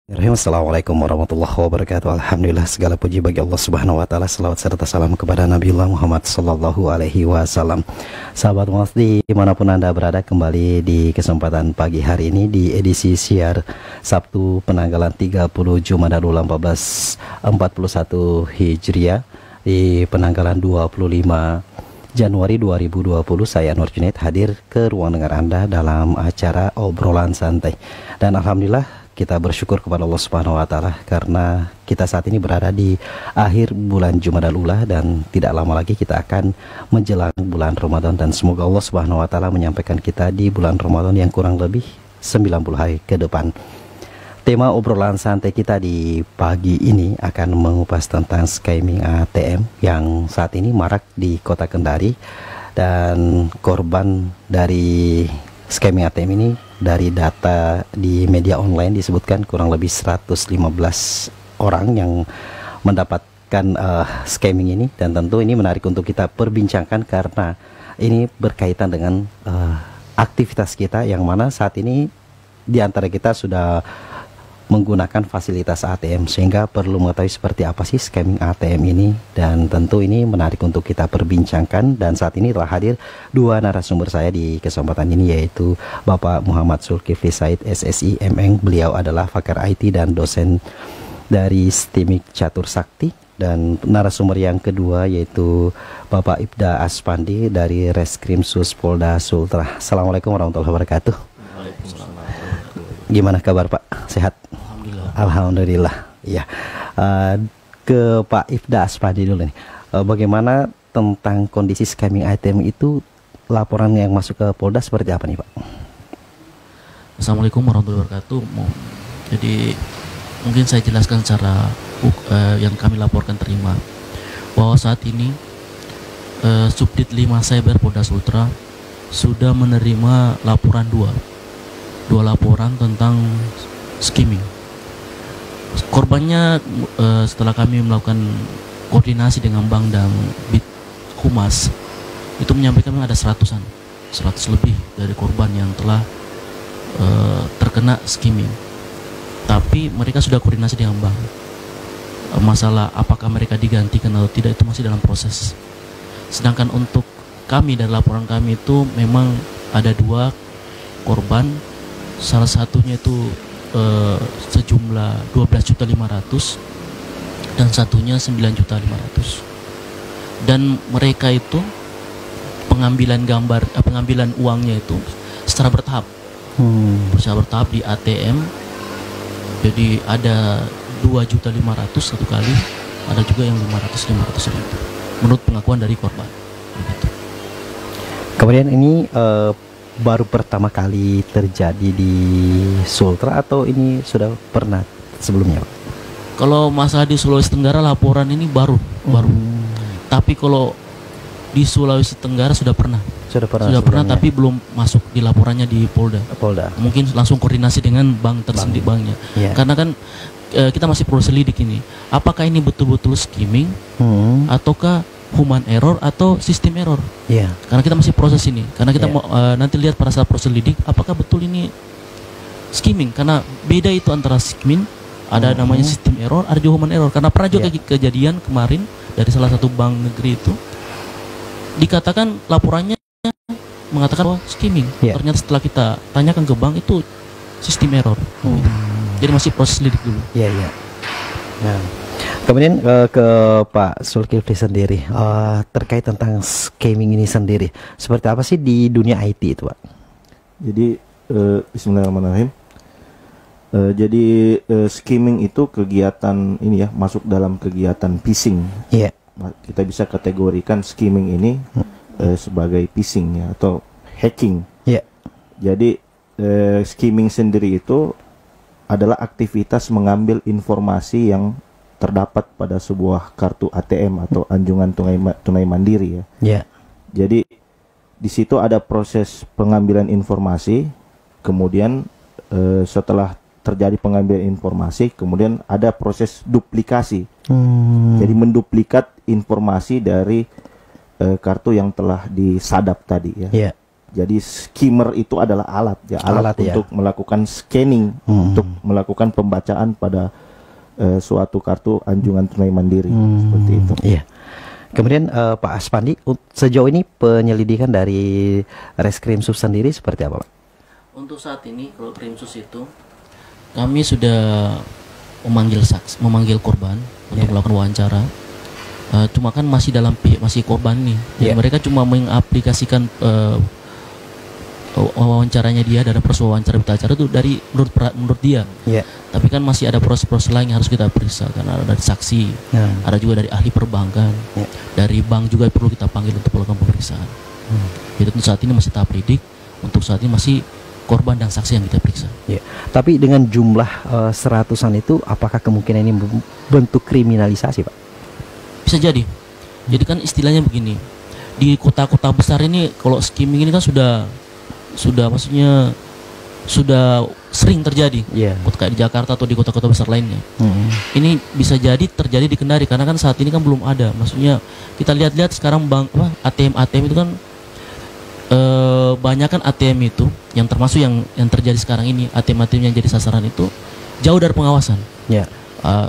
Assalamualaikum warahmatullahi wabarakatuh. Alhamdulillah, segala puji bagi Allah Subhanahu wa taala. Selawat serta salam kepada Nabiullah Muhammad sallallahu alaihi wasallam. Sahabat Muas dimanapun Anda berada, kembali di kesempatan pagi hari ini di edisi siar Sabtu penanggalan 30 Jumadal Ula 1441 Hijriah di penanggalan 25 Januari 2020. Saya Nur Junaid hadir ke ruang dengar Anda dalam acara obrolan santai. Dan alhamdulillah kita bersyukur kepada Allah Subhanahu wa taala karena kita saat ini berada di akhir bulan Jumadal Ula dan tidak lama lagi kita akan menjelang bulan Ramadan, dan semoga Allah Subhanahu wa taala menyampaikan kita di bulan Ramadan yang kurang lebih 90 hari ke depan. Tema obrolan santai kita di pagi ini akan mengupas tentang scamming ATM yang saat ini marak di Kota Kendari, dan korban dari scamming ATM ini dari data di media online disebutkan kurang lebih 115 orang yang mendapatkan scamming ini, dan tentu ini menarik untuk kita perbincangkan karena ini berkaitan dengan aktivitas kita yang mana saat ini di antara kita sudah menggunakan fasilitas ATM, sehingga perlu mengetahui seperti apa sih scamming ATM ini, dan tentu ini menarik untuk kita perbincangkan. Dan saat ini telah hadir dua narasumber saya di kesempatan ini, yaitu Bapak Muhammad Zulkifli Said SSI MN. Beliau adalah pakar IT dan dosen dari STIMIK Catur Sakti, dan narasumber yang kedua yaitu Bapak Ibda Aspandi dari Reskrimsus Polda Sultra. Assalamualaikum warahmatullahi wabarakatuh. Gimana kabar Pak? Sehat? Alhamdulillah. Ya, ke Pak Ibda Aspandi dulu nih. Bagaimana tentang kondisi scamming ATM itu, laporan yang masuk ke Polda seperti apa nih Pak? Assalamualaikum warahmatullahi wabarakatuh. Jadi mungkin saya jelaskan secara yang kami laporkan terima, bahwa saat ini Subdit 5 Cyber Polda Sultra sudah menerima laporan dua laporan tentang skimming. Korbannya setelah kami melakukan koordinasi dengan Bank dan Bit Humas, itu menyampaikan ada 100 lebih dari korban yang telah terkena skimming. Tapi mereka sudah koordinasi dengan bank. Masalah apakah mereka digantikan atau tidak itu masih dalam proses. Sedangkan untuk kami dan laporan kami itu memang ada 2 korban. Salah satunya itu sejumlah 12.500.000 dan satunya 9.500.000. Dan mereka itu pengambilan uangnya itu secara bertahap. Secara bertahap di ATM. Jadi ada 2.500.000 satu kali, ada juga yang 500.000 menurut pengakuan dari korban. Begitu. Kemudian ini baru pertama kali terjadi di Sultra atau ini sudah pernah sebelumnya Pak? Kalau masalah di Sulawesi Tenggara laporan ini baru. Tapi kalau di Sulawesi Tenggara sudah pernah, tapi belum masuk di laporannya di Polda. Mungkin langsung koordinasi dengan bank tersendiri, banknya. Karena kan kita masih proses lidik ini. Apakah ini betul-betul skimming ataukah human error atau sistem error? Karena kita masih proses ini. Karena kita mau nanti lihat pada saat proses lidik apakah betul ini skimming. Karena beda itu antara skimming, ada namanya sistem error, ada juga human error. Karena pernah juga kejadian kemarin dari salah satu bank negeri itu dikatakan laporannya mengatakan bahwa skimming. Ternyata setelah kita tanyakan ke bank itu sistem error. Jadi masih proses lidik dulu. Kemudian ke Pak Zulkifli sendiri, terkait tentang scamming ini sendiri, seperti apa sih di dunia IT itu Pak? Jadi Bismillahirrahmanirrahim. Jadi skimming itu kegiatan ini ya, masuk dalam kegiatan phishing. Kita bisa kategorikan skimming ini sebagai phishing ya, atau hacking. Jadi skimming sendiri itu adalah aktivitas mengambil informasi yang terdapat pada sebuah kartu ATM atau anjungan tunai mandiri ya. Jadi di situ ada proses pengambilan informasi, kemudian setelah terjadi pengambilan informasi, kemudian ada proses duplikasi. Jadi menduplikat informasi dari kartu yang telah disadap tadi ya. Jadi skimmer itu adalah alat ya, alat untuk melakukan scanning, untuk melakukan pembacaan pada suatu kartu anjungan tunai mandiri seperti itu. Iya. Kemudian Pak Aspandi, sejauh ini penyelidikan dari Reskrimsus sendiri seperti apa, Pak? Untuk saat ini kalau Krimsus itu kami sudah memanggil korban untuk melakukan wawancara. Cuma kan masih dalam masih korban nih. Jadi mereka cuma mengaplikasikan wawancaranya dia dari proses wawancara berita acara itu dari menurut dia. Tapi kan masih ada proses-proses lain yang harus kita periksa, karena ada dari saksi, ada juga dari ahli perbankan, dari bank juga perlu kita panggil untuk melakukan pemeriksaan. Jadi untuk saat ini masih tahap lidik, untuk saat ini masih korban dan saksi yang kita periksa. Tapi dengan jumlah seratusan itu, apakah kemungkinan ini bentuk kriminalisasi, Pak? Bisa jadi. Jadi kan istilahnya begini, di kota-kota besar ini kalau skimming ini kan sudah maksudnya sudah sering terjadi. Kayak di Jakarta atau di kota-kota besar lainnya. Ini bisa jadi terjadi di Kendari karena kan saat ini kan belum ada. Maksudnya kita lihat-lihat sekarang ATM itu kan banyak kan ATM itu yang termasuk yang terjadi sekarang ini, ATM yang jadi sasaran itu jauh dari pengawasan.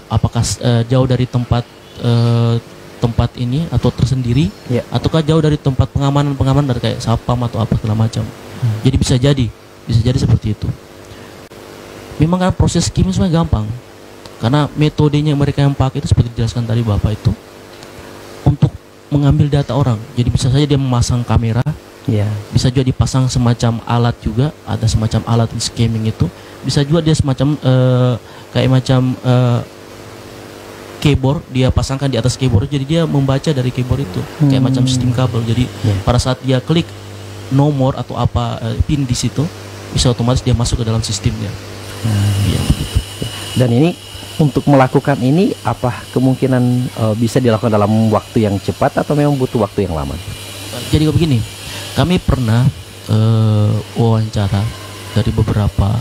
Apakah jauh dari tempat ini atau tersendiri, ataukah jauh dari tempat pengamanan dari kayak sapam atau apa segala macam. Jadi bisa jadi seperti itu. Memang kan proses skimming sebenarnya gampang, karena metodenya mereka yang pakai itu seperti dijelaskan tadi Bapak itu untuk mengambil data orang. Jadi bisa saja dia memasang kamera, bisa juga dipasang semacam alat juga, ada semacam alat skimming itu. Bisa juga dia semacam kayak macam keyboard dia pasangkan di atas keyboard, jadi dia membaca dari keyboard itu kayak macam sistem kabel. Jadi pada saat dia klik nomor atau apa pin di situ, bisa otomatis dia masuk ke dalam sistemnya. Begitu. Dan ini untuk melakukan ini, apa kemungkinan bisa dilakukan dalam waktu yang cepat atau memang butuh waktu yang lama? Jadi begini, kami pernah wawancara dari beberapa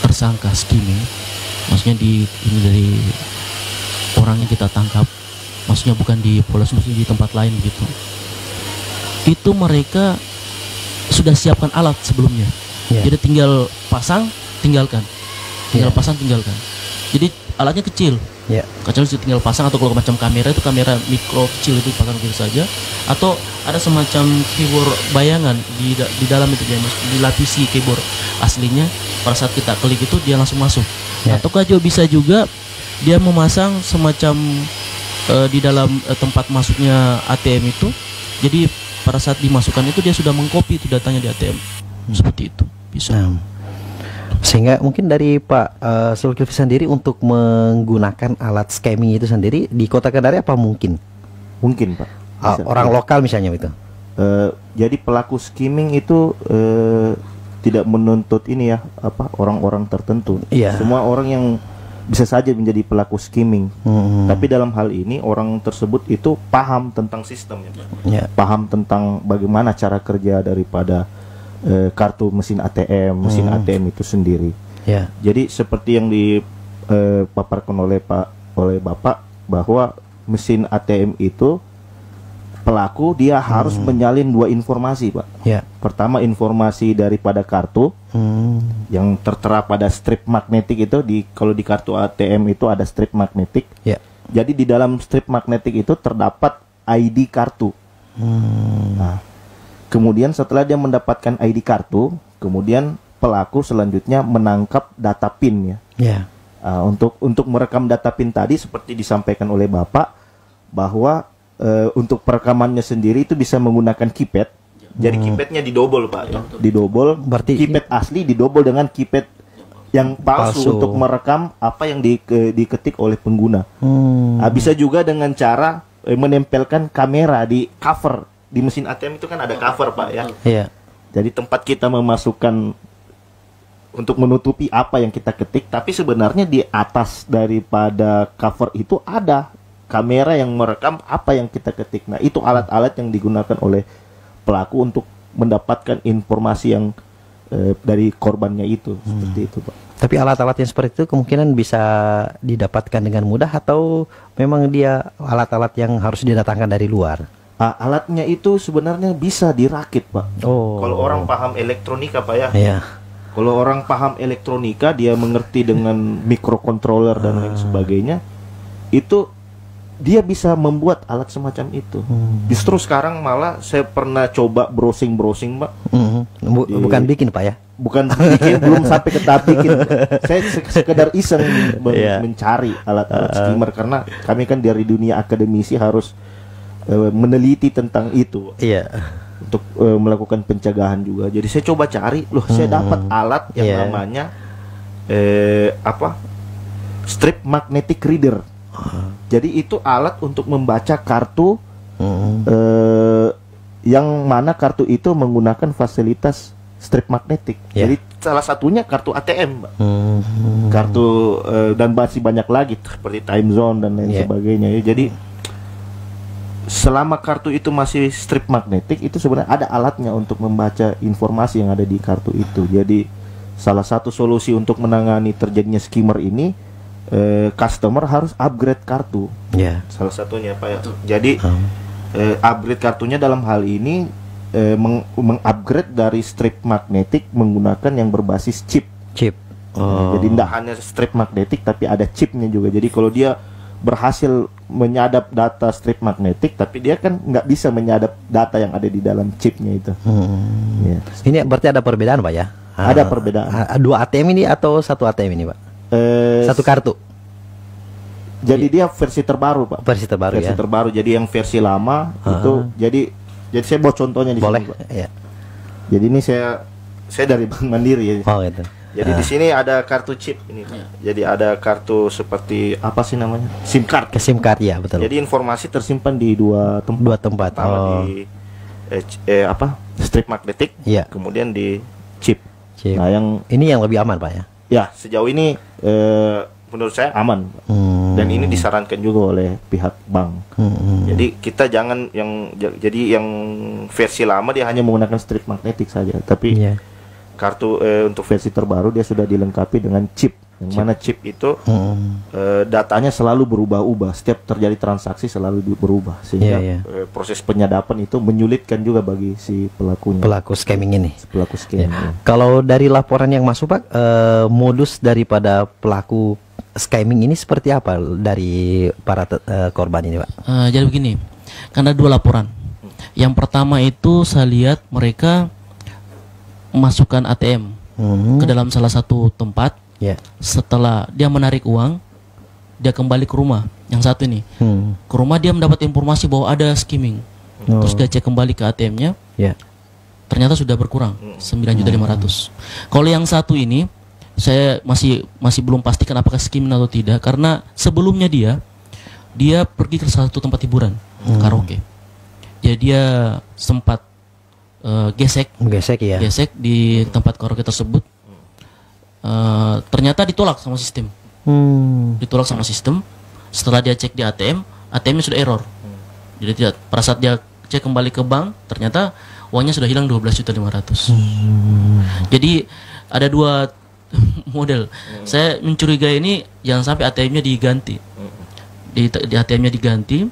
tersangka skimming, maksudnya ini dari orang yang kita tangkap, maksudnya bukan di Polres, maksudnya di tempat lain gitu. Itu mereka sudah siapkan alat sebelumnya. Jadi tinggal pasang, tinggalkan. Pasang, tinggalkan. Jadi alatnya kecil. Kecil tinggal pasang, atau kalau macam kamera itu kamera mikro kecil itu pasang gitu saja. Atau ada semacam keyboard bayangan di dalam itu, dia dilapisi keyboard aslinya. Pada saat kita klik itu dia langsung masuk. Ataukah juga bisa juga dia memasang semacam di dalam tempat masuknya ATM itu. Jadi pada saat dimasukkan itu dia sudah mengcopy itu datanya di ATM. Seperti itu bisa. Sehingga mungkin dari Pak Zulkifli sendiri untuk menggunakan alat scamming itu sendiri di Kota Kendari apa mungkin? Mungkin, Pak. Orang lokal misalnya itu. Jadi pelaku skimming itu tidak menuntut ini ya, orang-orang tertentu. Semua orang yang bisa saja menjadi pelaku skimming. Tapi dalam hal ini orang tersebut itu paham tentang sistemnya, paham tentang bagaimana cara kerja daripada kartu mesin ATM itu sendiri. Jadi seperti yang dipaparkan oleh Bapak, bahwa mesin ATM itu pelaku dia harus menyalin dua informasi, Pak. Pertama, informasi daripada kartu yang tertera pada strip magnetik itu, kalau di kartu ATM itu ada strip magnetik. Jadi di dalam strip magnetik itu terdapat ID kartu. Nah, kemudian setelah dia mendapatkan ID kartu, kemudian pelaku selanjutnya menangkap data PIN untuk merekam data PIN tadi seperti disampaikan oleh Bapak, bahwa untuk perekamannya sendiri itu bisa menggunakan keypad. Jadi keypadnya didobel, Pak. Didobel. Berarti keypad asli didobel dengan keypad yang palsu untuk merekam apa yang diketik oleh pengguna. Bisa juga dengan cara menempelkan kamera di cover. Di mesin ATM itu kan ada cover, Pak, ya. Jadi tempat kita memasukkan untuk menutupi apa yang kita ketik, tapi sebenarnya di atas daripada cover itu ada kamera yang merekam apa yang kita ketik. Nah, itu alat-alat yang digunakan oleh pelaku untuk mendapatkan informasi yang dari korbannya itu. Seperti itu, Pak. Tapi alat-alat yang seperti itu kemungkinan bisa didapatkan dengan mudah, atau memang dia alat-alat yang harus didatangkan dari luar? Alatnya itu sebenarnya bisa dirakit, Pak. Kalau orang paham elektronika, Pak ya. Kalau orang paham elektronika, dia mengerti dengan microcontroller dan lain sebagainya, itu dia bisa membuat alat semacam itu. Justru sekarang malah saya pernah coba browsing, Pak. Bukan bikin, Pak ya? Bukan bikin, belum sampai ke tahap bikin. Saya sekedar iseng mencari alat-alat skimmer, karena kami kan dari dunia akademisi harus meneliti tentang itu. Untuk melakukan pencegahan juga. Jadi saya coba cari, saya dapat alat yang namanya strip magnetic reader. Jadi itu alat untuk membaca kartu yang mana kartu itu menggunakan fasilitas strip magnetik. Jadi salah satunya kartu ATM, Mbak. Kartu dan masih banyak lagi seperti time zone dan lain sebagainya. Jadi selama kartu itu masih strip magnetik, itu sebenarnya ada alatnya untuk membaca informasi yang ada di kartu itu. Jadi salah satu solusi untuk menangani terjadinya skimmer ini, customer harus upgrade kartu. Salah satunya, Pak ya. Jadi upgrade kartunya dalam hal ini mengupgrade dari strip magnetik menggunakan yang berbasis chip. Jadi tidak hanya strip magnetik, tapi ada chipnya juga. Jadi kalau dia berhasil menyadap data strip magnetik, tapi dia kan nggak bisa menyadap data yang ada di dalam chipnya itu. Ini berarti ada perbedaan, Pak ya? Ada perbedaan. Dua ATM ini atau satu ATM ini, Pak? Satu kartu. Jadi dia versi terbaru, Pak. Versi terbaru, versi terbaru. Jadi yang versi lama itu, jadi saya buat contohnya di sini, Pak. Jadi ini saya dari Bank Mandiri ya. Gitu. Jadi di sini ada kartu chip ini, Pak. Jadi ada kartu seperti apa sih namanya? SIM card. SIM card, ya, betul. Jadi informasi tersimpan di dua tempat. Pertama di strip magnetik, kemudian di chip. Nah, ini yang lebih aman, Pak ya? Ya, sejauh ini menurut saya aman, Pak. Dan ini disarankan juga oleh pihak bank. Jadi kita jangan yang versi lama dia hanya menggunakan strip magnetik saja, tapi kartu untuk versi terbaru dia sudah dilengkapi dengan chip, yang mana chip itu datanya selalu berubah-ubah, setiap terjadi transaksi selalu berubah, sehingga proses penyadapan itu menyulitkan juga bagi si pelaku scamming ini. Pelaku scamming. Kalau dari laporan yang masuk, Pak, modus daripada pelaku scamming ini seperti apa dari para korban ini, Pak? Jadi begini, karena dua laporan. Yang pertama itu saya lihat mereka masukkan ATM ke dalam salah satu tempat. Setelah dia menarik uang, dia kembali ke rumah. Yang satu ini ke rumah, dia mendapat informasi bahwa ada skimming. Terus dia cek kembali ke ATM-nya, ternyata sudah berkurang 9.500.000. Kalau yang satu ini saya masih belum pastikan apakah skimming atau tidak, karena sebelumnya dia pergi ke salah satu tempat hiburan, karaoke. Jadi dia sempat gesek di tempat karaoke tersebut. Ternyata ditolak sama sistem. Setelah dia cek di ATM-nya sudah error. Jadi tidak, pada saat dia cek kembali ke bank, ternyata uangnya sudah hilang 12.500.000. Jadi ada dua model. Saya mencurigai ini jangan sampai ATM-nya diganti. Di ATM-nya diganti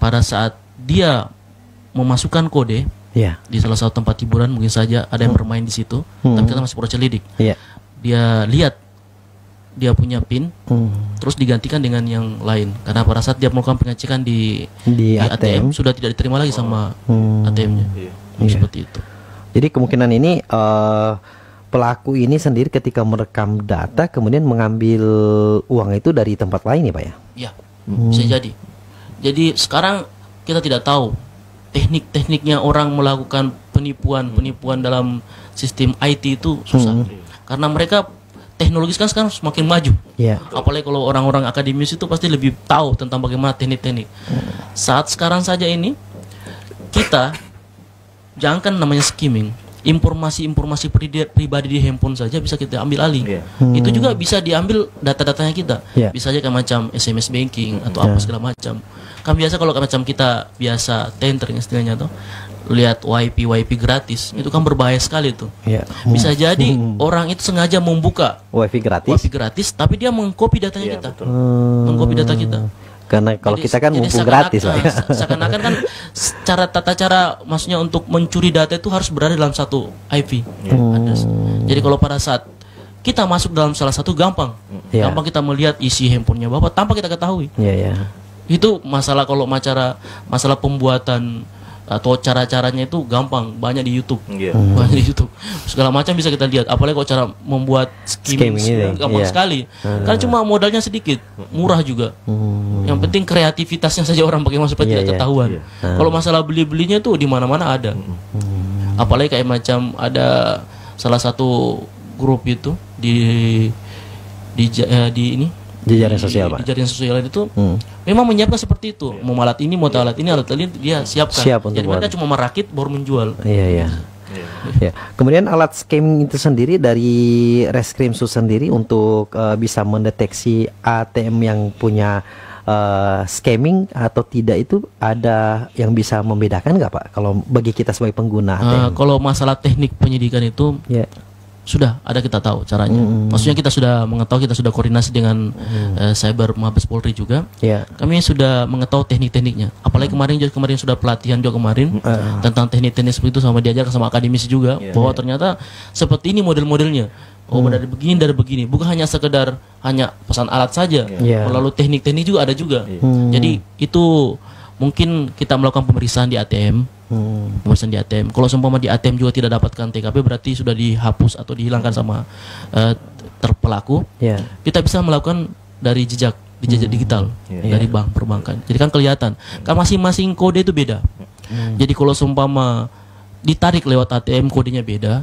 pada saat dia memasukkan kode di salah satu tempat hiburan, mungkin saja ada yang bermain di situ, tapi kita masih proses lidik. Dia lihat dia punya PIN, terus digantikan dengan yang lain, karena pada saat dia melakukan pengecekan di ATM sudah tidak diterima lagi sama ATM-nya. Seperti itu. Jadi kemungkinan ini pelaku ini sendiri ketika merekam data kemudian mengambil uang itu dari tempat lain, ya, Pak ya? Iya, bisa jadi. Jadi sekarang kita tidak tahu teknik-tekniknya orang melakukan penipuan dalam sistem IT itu susah. Karena mereka teknologi sekarang semakin maju. Apalagi kalau orang-orang akademis itu pasti lebih tahu tentang bagaimana teknik-teknik. Saat sekarang saja ini kita jangankan namanya skimming, informasi-informasi pribadi di handphone saja bisa kita ambil alih. Itu juga bisa diambil data-datanya kita. Bisa aja kayak macam SMS banking atau apa segala macam. Kan biasa kalau macam kita biasa tentering istilahnya tuh, lihat WiFi gratis, itu kan berbahaya sekali tuh. Bisa jadi orang itu sengaja membuka WiFi gratis, tapi dia mengcopy datanya kita. Mengcopy data kita. Karena kalau kita kan mumpung gratis, Pak. Seakan-akan kan tata cara maksudnya untuk mencuri data itu harus berada dalam satu IP address. Jadi kalau pada saat kita masuk dalam salah satu gampang kita melihat isi handphonenya Bapak tanpa kita ketahui. Itu masalah kalau masalah pembuatan atau cara-caranya itu gampang, banyak di YouTube. Banyak di YouTube. Segala macam bisa kita lihat. Apalagi kalau cara membuat skimming gampang sekali. Karena cuma modalnya sedikit, murah juga. Yang penting kreativitasnya saja orang bagaimana supaya tidak ketahuan. Kalau masalah beli-belinya tuh di mana-mana ada. Apalagi kayak macam ada salah satu grup itu di jaring sosial, Pak. Di jaring sosial itu memang menyiapkan seperti itu. Mau alat ini, mau alat ini dia siapkan. Jadi mereka cuma merakit baru menjual. Iya. Kemudian alat scamming itu sendiri dari Reskrimsus sendiri untuk bisa mendeteksi ATM yang punya scamming atau tidak itu ada yang bisa membedakan nggak, Pak? Kalau bagi kita sebagai pengguna ATM. Kalau masalah teknik penyidikan itu sudah ada, kita tahu caranya. Maksudnya kita sudah mengetahui, kita sudah koordinasi dengan Cyber Mabes Polri juga. Kami sudah mengetahui teknik-tekniknya. Apalagi kemarin sudah pelatihan juga kemarin tentang teknik-teknik seperti itu, sama diajar sama akademisi juga bahwa ternyata seperti ini model-modelnya. Dari begini, bukan hanya sekedar hanya pesan alat saja. Lalu teknik-teknik juga ada juga. Jadi itu mungkin kita melakukan pemeriksaan di ATM. Pemeriksaan di ATM. Kalau seumpama di ATM juga tidak dapatkan TKP, berarti sudah dihapus atau dihilangkan sama terpelaku. Kita bisa melakukan dari jejak digital dari bank perbankan. Jadi kan kelihatan. Kan masing-masing kode itu beda. Jadi kalau seumpama ditarik lewat ATM kodenya beda.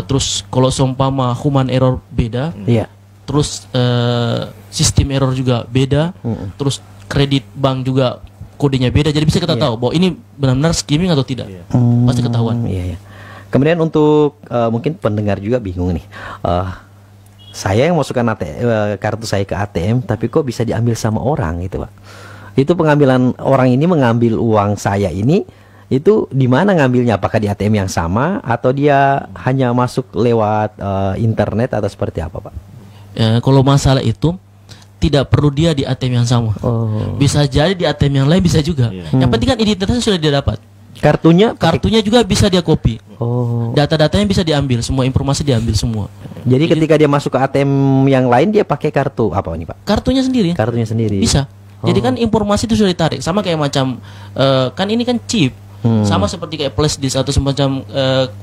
Terus kalau seumpama human error beda. Terus sistem error juga beda. Terus kredit bank juga kodenya beda, jadi bisa kita tahu bahwa ini benar-benar skimming atau tidak. Pasti ketahuan. Kemudian untuk mungkin pendengar juga bingung nih, saya yang masukkan kartu saya ke ATM, tapi kok bisa diambil sama orang gitu, Pak? Itu pengambilan orang ini mengambil uang saya ini, itu di mana ngambilnya? Apakah di ATM yang sama atau dia hanya masuk lewat internet atau seperti apa, Pak? Kalau masalah itu tidak perlu dia di ATM yang sama. Bisa jadi di ATM yang lain, bisa juga. Yang penting kan identitasnya sudah dia dapat. Kartunya juga bisa dia copy. Data-datanya bisa diambil, semua informasi diambil semua. Jadi ketika dia masuk ke ATM yang lain, dia pakai kartu apa nih, Pak? Kartunya sendiri. Bisa. Jadi kan informasi itu sudah ditarik. Sama kayak macam kan ini kan chip. Sama seperti kayak flash disk atau semacam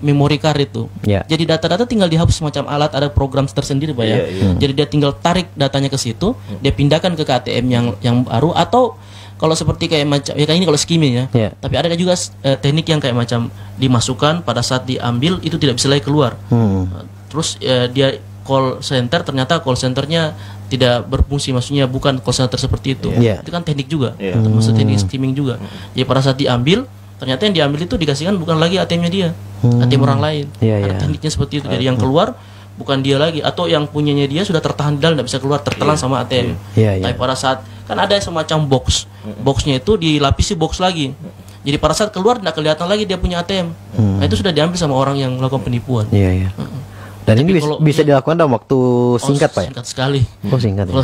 memory card itu. Jadi data-data tinggal dihapus semacam alat, ada program tersendiri, Pak ya. Jadi dia tinggal tarik datanya ke situ, dia pindahkan ke ATM yang baru, atau kalau seperti kayak macam kayak ini kalau skimming ya. Tapi ada juga teknik yang kayak macam dimasukkan, pada saat diambil itu tidak bisa lagi keluar. Terus dia call center, ternyata call centernya tidak berfungsi, maksudnya bukan call center seperti itu. Itu kan teknik juga, termasuk teknik skimming juga. Jadi pada saat diambil, ternyata yang diambil itu dikasihkan bukan lagi ATM-nya dia, ATM orang lain. Ada tekniknya seperti itu. Jadi yang keluar bukan dia lagi, atau yang punyanya dia sudah tertahan di dalam, tidak bisa keluar, tertelan sama ATM. Tapi pada saat kan ada semacam boxnya itu dilapisi box lagi. Jadi pada saat keluar tidak kelihatan lagi dia punya ATM. Nah, itu sudah diambil sama orang yang melakukan penipuan. Dan ini bisa dilakukan dalam waktu singkat, Pak ya? Singkat sekali. Singkat ya?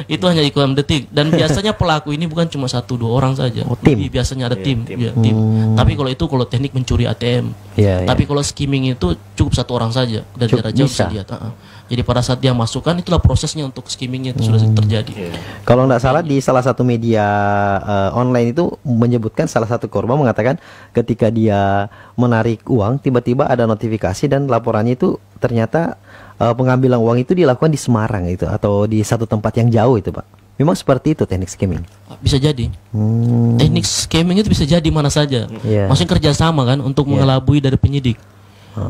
Itu hanya iklan detik. Dan biasanya pelaku ini bukan cuma 1-2 orang saja. Tim? Biasanya ada tim. Tim. Tapi kalau teknik mencuri ATM. Tapi kalau skimming itu cukup 1 orang saja. Dan jarak jauh bisa lihat. Jadi pada saat dia masukkan, itulah prosesnya untuk skimmingnya itu sudah terjadi. Kalau tidak salah di salah satu media online itu menyebutkan salah satu korban mengatakan ketika dia menarik uang, tiba-tiba ada notifikasi dan laporannya itu ternyata pengambilan uang itu dilakukan di Semarang itu, atau di satu tempat yang jauh itu, Pak. Memang seperti itu teknik skimming? Bisa jadi. Teknik skimming itu bisa jadi mana saja. Maksudnya kerjasama kan untuk mengelabui dari penyidik.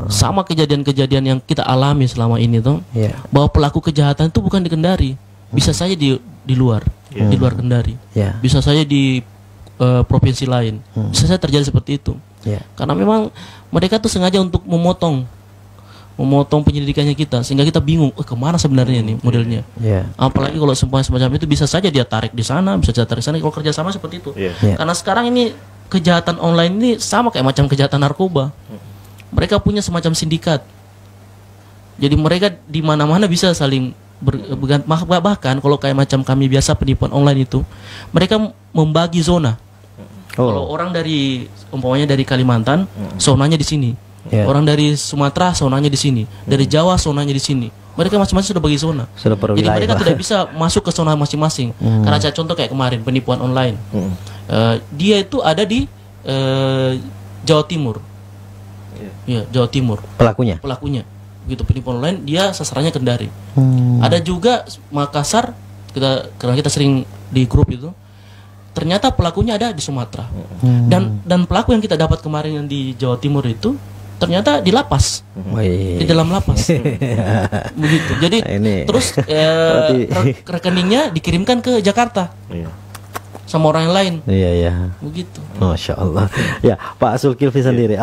Sama kejadian-kejadian yang kita alami selama ini tuh, bahwa pelaku kejahatan itu bukan di Kendari, bisa saja di luar Kendari, bisa saja di provinsi lain, bisa saja terjadi seperti itu. Karena memang mereka tuh sengaja untuk memotong penyelidikannya kita, sehingga kita bingung, kemana sebenarnya nih modelnya. Apalagi kalau semacam itu, bisa saja dia tarik di sana, bisa saja tarik di sana. Kalau kerjasama seperti itu, karena sekarang ini kejahatan online ini sama kayak macam kejahatan narkoba. Mereka punya semacam sindikat. Jadi mereka di mana-mana bisa saling Bahkan kalau kayak macam kami biasa penipuan online itu, mereka membagi zona. Kalau orang dari umpamanya dari Kalimantan, zonanya di sini. Orang dari Sumatera, zonanya di sini. Dari Jawa, zonanya di sini. Mereka masing-masing sudah bagi zona. Jadi mereka tidak bisa masuk ke zona masing-masing. Karena saya contoh kayak kemarin penipuan online. Dia itu ada di Jawa Timur. Ya, Jawa Timur. Pelakunya. Begitu penipuan online, dia sasarannya Kendari. Ada juga Makassar, karena kita sering di grup itu. Ternyata pelakunya ada di Sumatera. Dan pelaku yang kita dapat kemarin yang di Jawa Timur itu ternyata di lapas. Di dalam lapas. Begitu. Jadi terus rekeningnya dikirimkan ke Jakarta. Sama orang yang lain. Begitu. Masya Allah. Ya, Pak Zulkifli sendiri,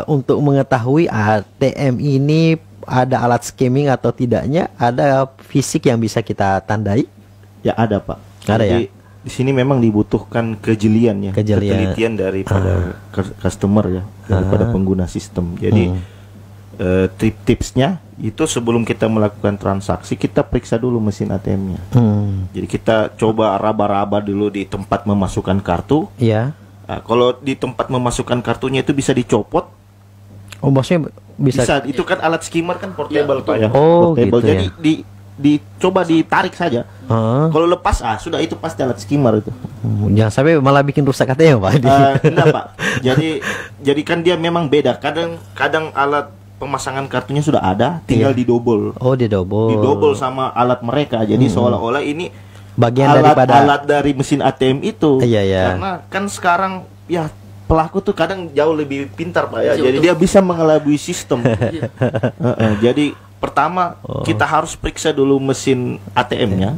untuk mengetahui ATM ini ada alat skimming atau tidaknya, ada fisik yang bisa kita tandai? Ya ada, Pak. Ada. Jadi, ya. Di sini memang dibutuhkan ketelitian daripada customer ya, daripada pengguna sistem. Jadi tipsnya itu sebelum kita melakukan transaksi, kita periksa dulu mesin ATM-nya. Jadi kita coba raba-raba dulu di tempat memasukkan kartu. Nah, kalau di tempat memasukkan kartunya itu bisa dicopot. Maksudnya bisa. Itu kan alat skimmer kan portable, Pak ya. Portable. Gitu. Jadi dicoba ditarik saja. Kalau lepas sudah itu pasti alat skimmer itu. Jangan sampai malah bikin rusak ATM, Pak. Enggak, Pak. Jadi kan dia memang beda. Kadang alat pemasangan kartunya sudah ada, tinggal didobel. Didobel sama alat mereka. Jadi seolah-olah ini bagian alat dari mesin ATM itu. Karena kan sekarang ya pelaku tuh kadang jauh lebih pintar, Pak ya. Jadi dia bisa mengelabui sistem. Jadi pertama kita harus periksa dulu mesin ATM-nya.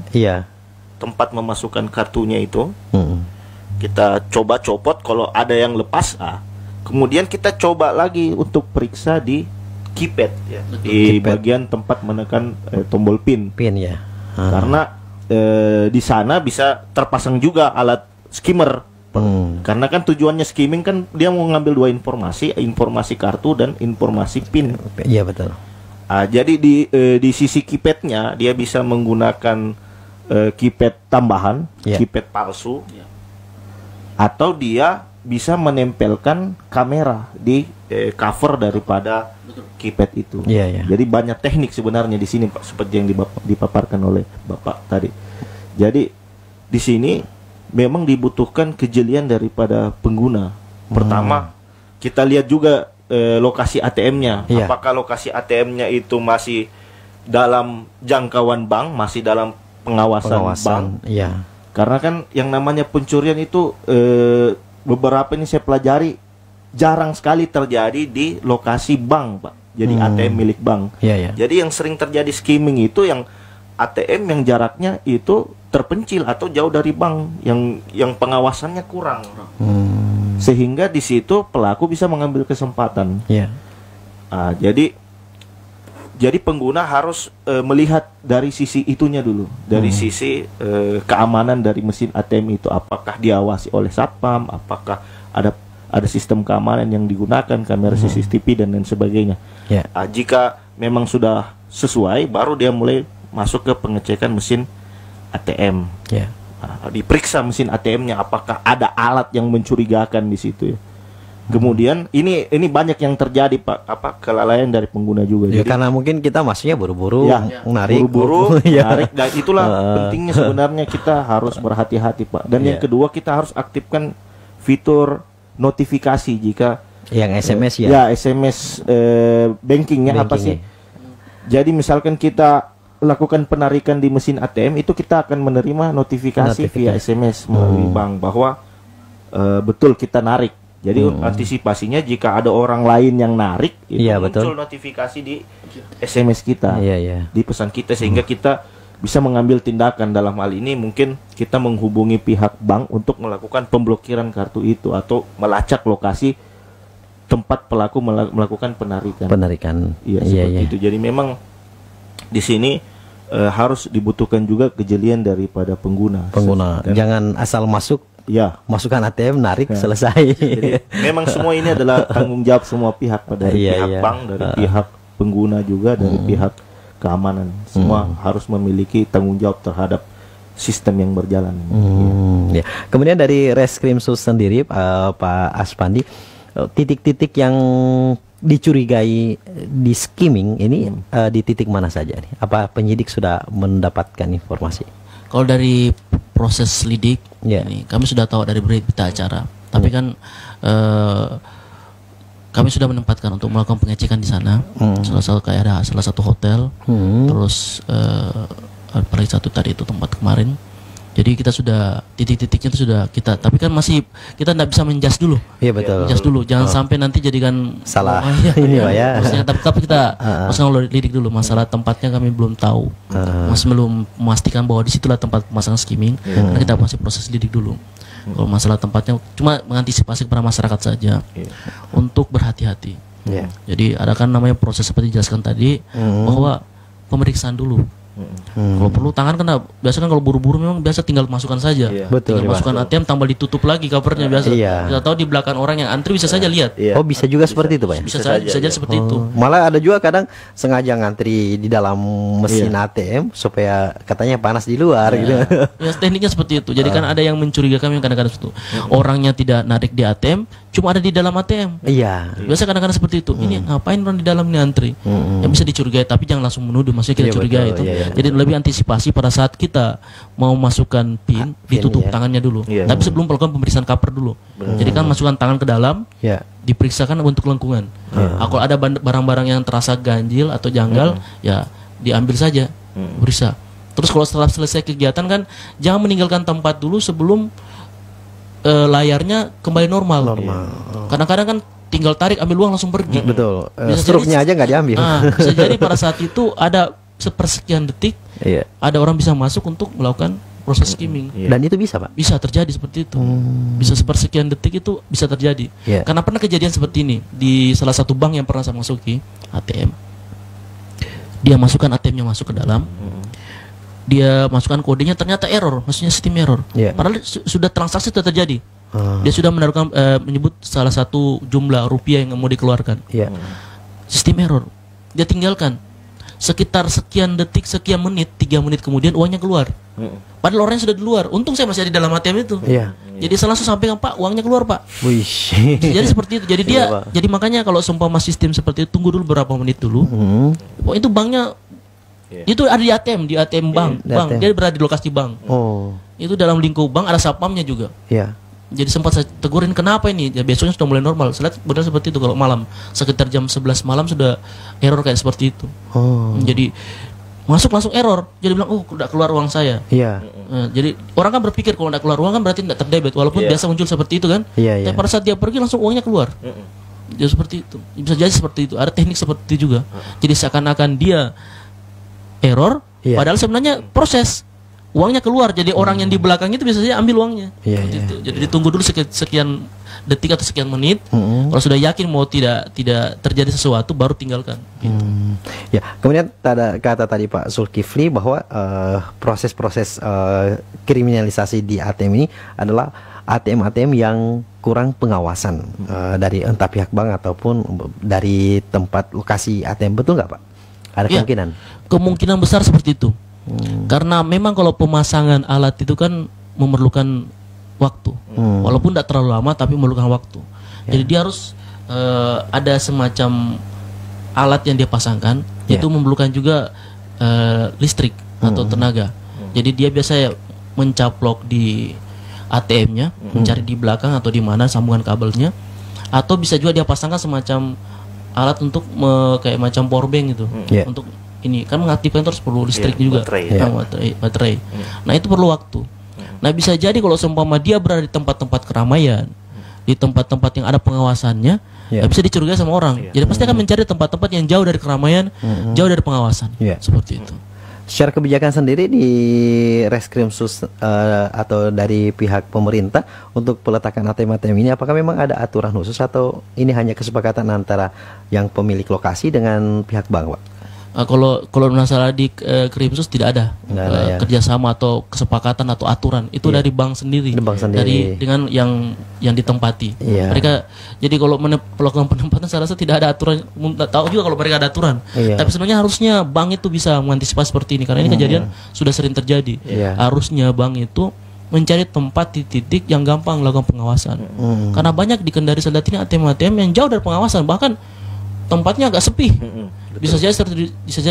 Tempat memasukkan kartunya itu. Kita coba copot, kalau ada yang lepas, kemudian kita coba lagi untuk periksa di keypad ya. Di bagian tempat menekan tombol pin. Karena di sana bisa terpasang juga alat skimmer. Karena kan tujuannya skimming kan dia mau ngambil dua informasi kartu dan informasi pin. Iya, betul. Jadi di sisi keypadnya dia bisa menggunakan keypad tambahan, keypad palsu, atau dia bisa menempelkan kamera di cover daripada keypad itu. Jadi banyak teknik sebenarnya di sini, Pak, seperti yang dipaparkan oleh Bapak tadi. Jadi di sini memang dibutuhkan kejelian daripada pengguna. Pertama, kita lihat juga lokasi ATM-nya. Apakah lokasi ATM-nya itu masih dalam jangkauan bank, masih dalam pengawasan bank? Karena kan yang namanya pencurian itu beberapa ini saya pelajari jarang sekali terjadi di lokasi bank, Pak. Jadi ATM milik bank. Jadi yang sering terjadi skimming itu yang ATM yang jaraknya itu terpencil atau jauh dari bank, yang pengawasannya kurang. Sehingga di situ pelaku bisa mengambil kesempatan. Jadi pengguna harus melihat dari sisi itunya dulu, dari sisi keamanan dari mesin ATM itu, apakah diawasi oleh satpam, apakah ada sistem keamanan yang digunakan, kamera CCTV dan lain sebagainya. Jika memang sudah sesuai, baru dia mulai masuk ke pengecekan mesin ATM. Diperiksa mesin ATM-nya apakah ada alat yang mencurigakan di situ ya. Kemudian ini banyak yang terjadi, Pak, kelalaian dari pengguna juga. Jadi, karena mungkin kita masuknya buru-buru, narik, narik, dan itulah pentingnya sebenarnya kita harus berhati-hati, Pak. Dan yang kedua, kita harus aktifkan fitur notifikasi jika yang SMS SMS bankingnya apa sih? Jadi misalkan kita lakukan penarikan di mesin ATM, itu kita akan menerima notifikasi via SMS melalui bank bahwa betul kita narik. Jadi antisipasinya jika ada orang lain yang narik, itu muncul notifikasi di SMS kita, di pesan kita, sehingga kita bisa mengambil tindakan. Dalam hal ini mungkin kita menghubungi pihak bank untuk melakukan pemblokiran kartu itu atau melacak lokasi tempat pelaku melakukan penarikan. Seperti itu. Jadi memang di sini harus dibutuhkan juga kejelian daripada pengguna. Jangan asal masuk, masukkan ATM, narik, selesai. Jadi, memang semua ini adalah tanggung jawab semua pihak, dari pihak bank, dari pihak pengguna juga, dari pihak keamanan. Semua harus memiliki tanggung jawab terhadap sistem yang berjalan. Ya. Kemudian dari Reskrimsus sendiri, Pak Aspandi, titik-titik yang dicurigai di skimming ini di titik mana saja nih? Apa penyidik sudah mendapatkan informasi? Kalau dari proses lidik, ini kami sudah tahu dari berita acara. Tapi kan kami sudah menempatkan untuk melakukan pengecekan di sana. Salah satu hotel, terus apalagi satu tadi itu tempat kemarin. Jadi kita sudah titik-titiknya itu sudah kita, tapi kan masih kita tidak bisa menjas dulu. Iya betul. Menjas dulu, jangan sampai nanti jadikan salah. Ini Pak ya. Maksudnya, tapi kita masalah lidik dulu, masalah tempatnya kami belum tahu, masih belum memastikan bahwa disitulah tempat pemasangan skimming. Karena kita masih proses lidik dulu. Kalau masalah tempatnya cuma mengantisipasi kepada masyarakat saja untuk berhati-hati. Jadi ada kan namanya proses seperti dijelaskan tadi bahwa pemeriksaan dulu. Kalau perlu tangan kan biasa kan kalau buru-buru memang biasa tinggal masukkan saja. Betul. Tinggal masukkan ATM tambah ditutup lagi covernya biasa. Kita tahu di belakang orang yang antri bisa saja lihat. Oh bisa juga seperti itu Pak ya? Bisa saja seperti itu. Malah ada juga kadang sengaja ngantri di dalam mesin ATM supaya katanya panas di luar gitu. Ya tekniknya seperti itu. Jadi kan ada yang mencurigakan yang kadang-kadang itu orangnya tidak narik di ATM, cuma ada di dalam ATM. Iya. Biasa kadang-kadang seperti itu. Ini ngapain orang di dalam ini antri? Yang bisa dicurigai, tapi jangan langsung menuduh. Maksudnya kita curigai itu. Jadi lebih antisipasi pada saat kita mau masukkan PIN, ditutup tangannya dulu. Tapi sebelum melakukan pemeriksaan cover dulu. Jadi kan masukkan tangan ke dalam, diperiksakan untuk lengkungan. Kalau ada barang-barang yang terasa ganjil atau janggal, ya diambil saja, periksa. Terus kalau setelah selesai kegiatan kan jangan meninggalkan tempat dulu sebelum layarnya kembali normal. Kadang-kadang kan tinggal tarik ambil uang langsung pergi. Betul. Struknya aja nggak diambil. Bisa jadi pada saat itu ada sepersekian detik ada orang bisa masuk untuk melakukan proses skimming. Dan itu bisa Pak? Bisa terjadi seperti itu. Bisa sepersekian detik itu bisa terjadi. Karena pernah kejadian seperti ini di salah satu bank yang pernah saya masuki ATM. Dia masukkan ATM-nya masuk ke dalam. Dia masukkan kodenya ternyata error, maksudnya sistem error. Padahal sudah transaksi sudah terjadi. Dia sudah menyebut salah satu jumlah rupiah yang mau dikeluarkan. Sistem error. Dia tinggalkan. Sekitar sekian detik, sekian menit, 3 menit kemudian uangnya keluar. Padahal orangnya sudah di luar. Untung saya masih ada di dalam ATM itu. Jadi saya langsung sampaikan, Pak, uangnya keluar Pak. Jadi seperti itu. Jadi dia, jadi makanya kalau seumpama sistem seperti itu, tunggu dulu beberapa menit dulu. Oh, itu banknya, itu ada di ATM bank. Dia berada di lokasi bank. Itu dalam lingkup bank ada satpamnya juga. Jadi sempat saya tegurin kenapa ini, ya besoknya sudah mulai normal. Saya lihat benar seperti itu kalau malam, sekitar jam 11 malam sudah error kayak seperti itu. Jadi masuk langsung error. Jadi bilang, oh udah keluar uang saya. Jadi orang kan berpikir kalau udah keluar uang kan berarti tidak terdebit, walaupun biasa muncul seperti itu kan. Tapi pada saat dia pergi langsung uangnya keluar. Jadi seperti itu. Bisa jadi seperti itu. Ada teknik seperti itu juga. Jadi seakan-akan dia error, padahal sebenarnya proses. Uangnya keluar, jadi orang yang di belakang itu biasanya ambil uangnya. Gitu. Jadi ditunggu dulu sekian detik atau sekian menit. Kalau sudah yakin mau tidak terjadi sesuatu, baru tinggalkan. Gitu. Kemudian kata tadi Pak Zulkifli bahwa proses-proses kriminalisasi di ATM ini adalah ATM-ATM yang kurang pengawasan dari entah pihak bank ataupun dari tempat lokasi ATM, betul nggak Pak? Ada kemungkinan? Kemungkinan besar seperti itu. Karena memang kalau pemasangan alat itu kan memerlukan waktu, walaupun tidak terlalu lama tapi memerlukan waktu. Jadi dia harus ada semacam alat yang dia pasangkan, itu memerlukan juga listrik atau tenaga. Jadi dia biasa mencaplok di ATM-nya, mencari di belakang atau di mana sambungan kabelnya, atau bisa juga dia pasangkan semacam alat untuk kayak macam power bank gitu, untuk ini kan mengaktifkan terus perlu listrik juga, baterai. Nah itu perlu waktu. Nah bisa jadi kalau seumpama dia berada di tempat-tempat keramaian, di tempat-tempat yang ada pengawasannya, bisa dicurigai sama orang. Jadi pasti akan mencari tempat-tempat yang jauh dari keramaian, jauh dari pengawasan, seperti itu. Secara kebijakan sendiri di Reskrimsus atau dari pihak pemerintah untuk peletakan ATM-ATM ini, apakah memang ada aturan khusus atau ini hanya kesepakatan antara yang pemilik lokasi dengan pihak bank, Pak? Kalau masalah di Krimsus tidak ada kerjasama atau kesepakatan atau aturan itu dari bank sendiri, dari dengan yang ditempati. Mereka jadi kalau melakukan penempatan saya rasa tidak ada aturan. Tahu juga kalau mereka ada aturan, tapi sebenarnya harusnya bank itu bisa mengantisipasi seperti ini karena ini kejadian sudah sering terjadi. Harusnya bank itu mencari tempat di titik yang gampang melakukan pengawasan. Karena banyak di Kendari Selatan ini ATM yang jauh dari pengawasan, bahkan tempatnya agak sepi. Bisa saja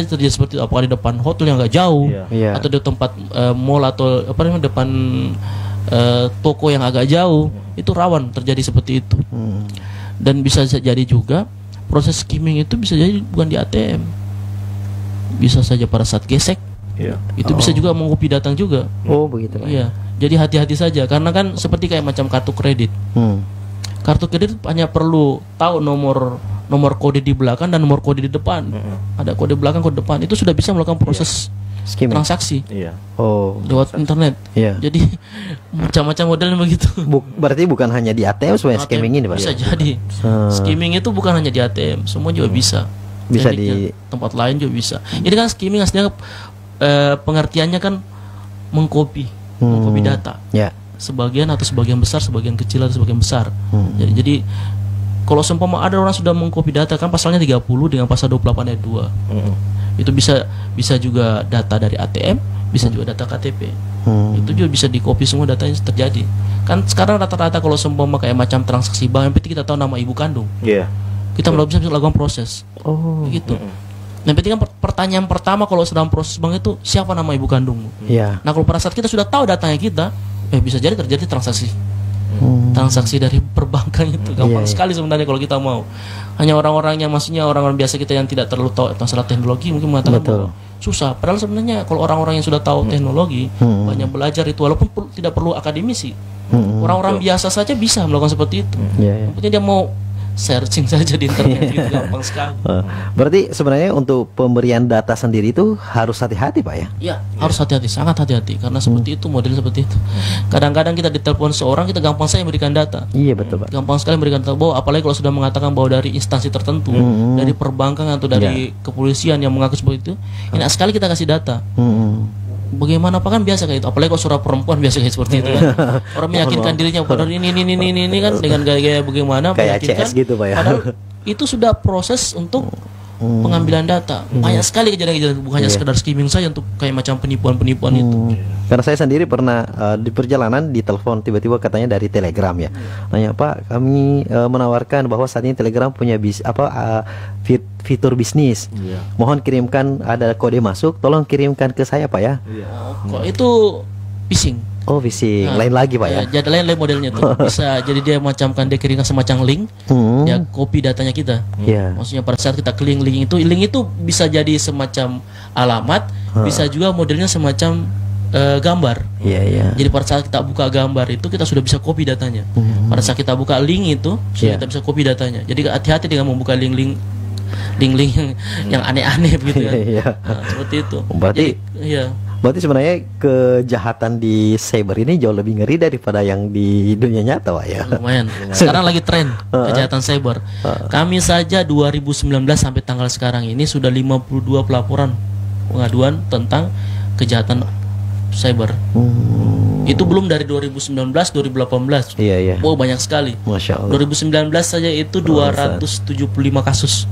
terjadi seperti itu, apakah di depan hotel yang agak jauh, atau di tempat mall atau depan toko yang agak jauh, itu rawan terjadi seperti itu. Dan bisa jadi juga proses skimming itu bisa jadi bukan di ATM, bisa saja pada saat gesek, itu bisa juga mengcopy datang juga. Begitu. Iya, jadi hati-hati saja karena kan seperti kayak macam kartu kredit. Kartu kredit hanya perlu tahu nomor kode di belakang dan nomor kode di depan. Ada kode belakang, kode depan. Itu sudah bisa melakukan proses transaksi lewat internet. Jadi macam-macam modelnya begitu. Berarti bukan hanya di ATM sebenarnya skimming ini, Pak? Bisa jadi. Skimming itu bukan hanya di ATM, semua juga bisa. Bisa di tempat lain juga bisa. Ini kan skimming aslinya pengertiannya kan mengcopy data. Sebagian atau sebagian besar, sebagian kecil atau sebagian besar. Jadi kalau seumpama ada orang sudah mengcopy data, kan pasalnya 30 dengan pasal 28 ayat 2. Itu bisa juga data dari ATM, bisa juga data KTP. Itu juga bisa di-copy semua datanya terjadi. Kan sekarang rata-rata kalau seumpama kayak macam transaksi bank, yang penting kita tahu nama ibu kandung. Kita bisa lakukan proses. Begitu. Yang penting kan pertanyaan pertama kalau sedang proses bank itu, siapa nama ibu kandungmu? Nah, kalau pada saat kita sudah tahu datanya kita, bisa jadi terjadi transaksi dari perbankan itu gampang sekali sebenarnya kalau kita mau. Hanya orang-orangnya, maksudnya orang-orang biasa kita yang tidak terlalu tahu masalah teknologi mungkin mengatakan bahwa susah. Padahal sebenarnya kalau orang-orang yang sudah tahu teknologi, banyak belajar itu, walaupun tidak perlu akademisi, orang-orang biasa saja bisa melakukan seperti itu. Maksudnya dia mau searching saja di internet gitu, gampang sekali. Berarti sebenarnya untuk pemberian data sendiri itu harus hati-hati, Pak ya? Iya, harus hati-hati, sangat hati-hati karena seperti itu, model seperti itu. Kadang-kadang kita ditelepon seorang, kita gampang saja memberikan data. Iya, betul, Pak. Gampang sekali memberikan data, bahwa apalagi kalau sudah mengatakan bahwa dari instansi tertentu, dari perbankan atau dari kepolisian yang mengaku seperti itu, enak sekali kita kasih data. Bagaimana apa kan biasa kayak itu, apalagi kalau suara perempuan biasa kayak seperti itu kan. Orang meyakinkan dirinya padahal ini kan dengan gaya-gaya bagaimana kayak meyakinkan CS gitu, Pak ya. Padahal itu sudah proses untuk pengambilan data. Banyak sekali kejadian-kejadian, bukannya sekedar skimming saja untuk kayak macam penipuan-penipuan itu. Karena saya sendiri pernah di perjalanan ditelepon tiba-tiba katanya dari Telegram ya. Nanya, Pak, kami menawarkan bahwa saat ini Telegram punya fitur bisnis. Mohon kirimkan, ada kode masuk, tolong kirimkan ke saya, Pak ya. Kok itu phishing? Phishing. Lain lagi, Pak ya. Jadi lain modelnya tuh. Bisa jadi dia dia kirimkan semacam link, ya copy datanya kita. Maksudnya pada saat kita klik link itu bisa jadi semacam alamat, bisa juga modelnya semacam gambar. Jadi pada saat kita buka gambar itu kita sudah bisa copy datanya. Pada saat kita buka link itu sudah kita bisa copy datanya. Jadi hati-hati dengan membuka link yang aneh-aneh begitu ya. Seperti itu. Berarti sebenarnya kejahatan di cyber ini jauh lebih ngeri daripada yang di dunia nyata, Pak ya. Lumayan. Sekarang lagi tren kejahatan cyber. Kami saja 2019 sampai tanggal sekarang ini sudah 52 pelaporan pengaduan tentang kejahatan cyber. Itu belum dari 2019, 2018. Wow, banyak sekali. Masya Allah. 2019 saja itu 275 kasus.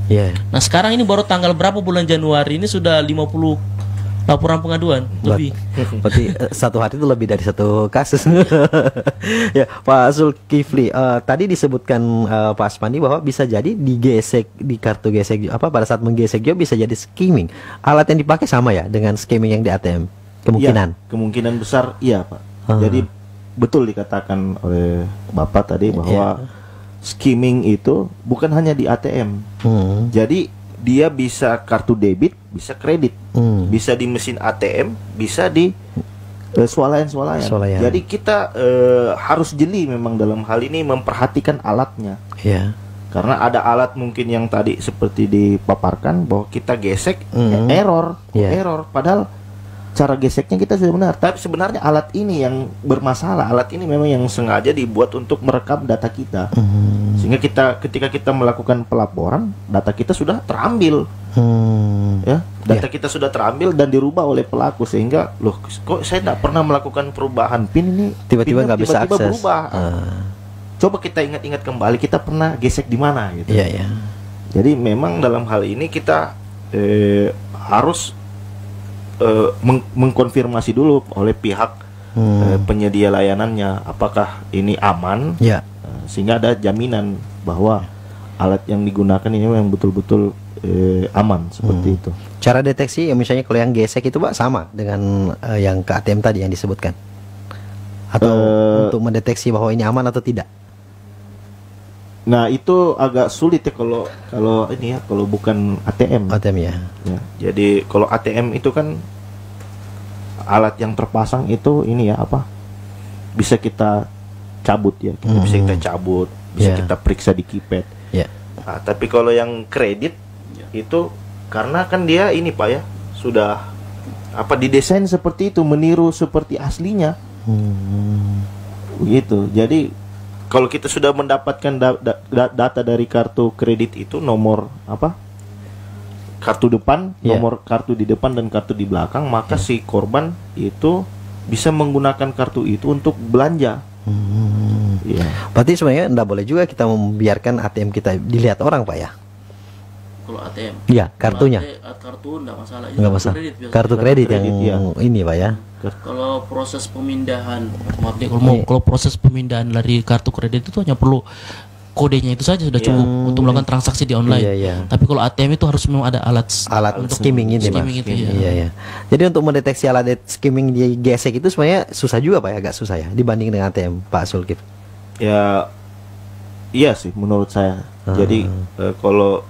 Nah, sekarang ini baru tanggal berapa bulan Januari ini sudah 50 laporan pengaduan lebih. Berarti satu hari itu lebih dari satu kasus. Ya, Pak Zulkifli, tadi disebutkan Pak Asmandi bahwa bisa jadi digesek di kartu gesek pada saat menggesek juga bisa jadi skimming. Alat yang dipakai sama ya dengan skimming yang di ATM? Kemungkinan besar iya, Pak. Jadi betul dikatakan oleh Bapak tadi bahwa skimming itu bukan hanya di ATM. Jadi dia bisa kartu debit, bisa kredit, bisa di mesin ATM, bisa di swalayan. Jadi kita harus jeli memang dalam hal ini memperhatikan alatnya. Karena ada alat mungkin yang tadi seperti dipaparkan bahwa kita gesek error. Padahal cara geseknya kita sudah benar, tapi sebenarnya alat ini yang bermasalah. Alat ini memang yang sengaja dibuat untuk merekam data kita, sehingga ketika kita melakukan pelaporan, data kita sudah terambil. Ya, data kita sudah terambil dan dirubah oleh pelaku, sehingga loh kok saya tidak pernah melakukan perubahan PIN ini, tiba-tiba nggak bisa akses. Berubah. Coba kita ingat-ingat kembali, kita pernah gesek di mana gitu. Jadi memang dalam hal ini kita harus mengkonfirmasi dulu oleh pihak penyedia layanannya apakah ini aman, sehingga ada jaminan bahwa alat yang digunakan ini memang betul-betul aman seperti itu. Cara deteksi misalnya kalau yang gesek itu Pak sama dengan yang ke ATM tadi yang disebutkan, atau untuk mendeteksi bahwa ini aman atau tidak? Nah itu agak sulit ya kalau ini ya, kalau bukan ATM. ATM ya. Jadi kalau ATM itu kan alat yang terpasang itu ini ya bisa kita cabut ya, bisa kita cabut, bisa kita periksa di keypad. Nah, tapi kalau yang kredit itu karena kan dia ini Pak ya sudah didesain seperti itu, meniru seperti aslinya. Begitu. Jadi kalau kita sudah mendapatkan data dari kartu kredit itu, nomor kartu depan, nomor kartu di depan dan kartu di belakang, maka si korban itu bisa menggunakan kartu itu untuk belanja. Berarti sebenarnya tidak boleh juga kita membiarkan ATM kita dilihat orang Pak ya? Kalau ATM? Iya, kartunya. Kartu enggak masalah. Enggak masalah. Kartu kredit yang ini Pak ya. Kalau proses pemindahan, maaf deh, kalau proses pemindahan dari kartu kredit itu hanya perlu kodenya itu saja sudah cukup untuk melakukan transaksi di online. Tapi kalau ATM itu harus memang ada alat untuk skimming ini, Jadi untuk mendeteksi alat skimming di gesek itu sebenarnya susah juga Pak ya, agak susah ya dibanding dengan ATM Pak Zulkif. Ya, iya sih menurut saya. Jadi kalau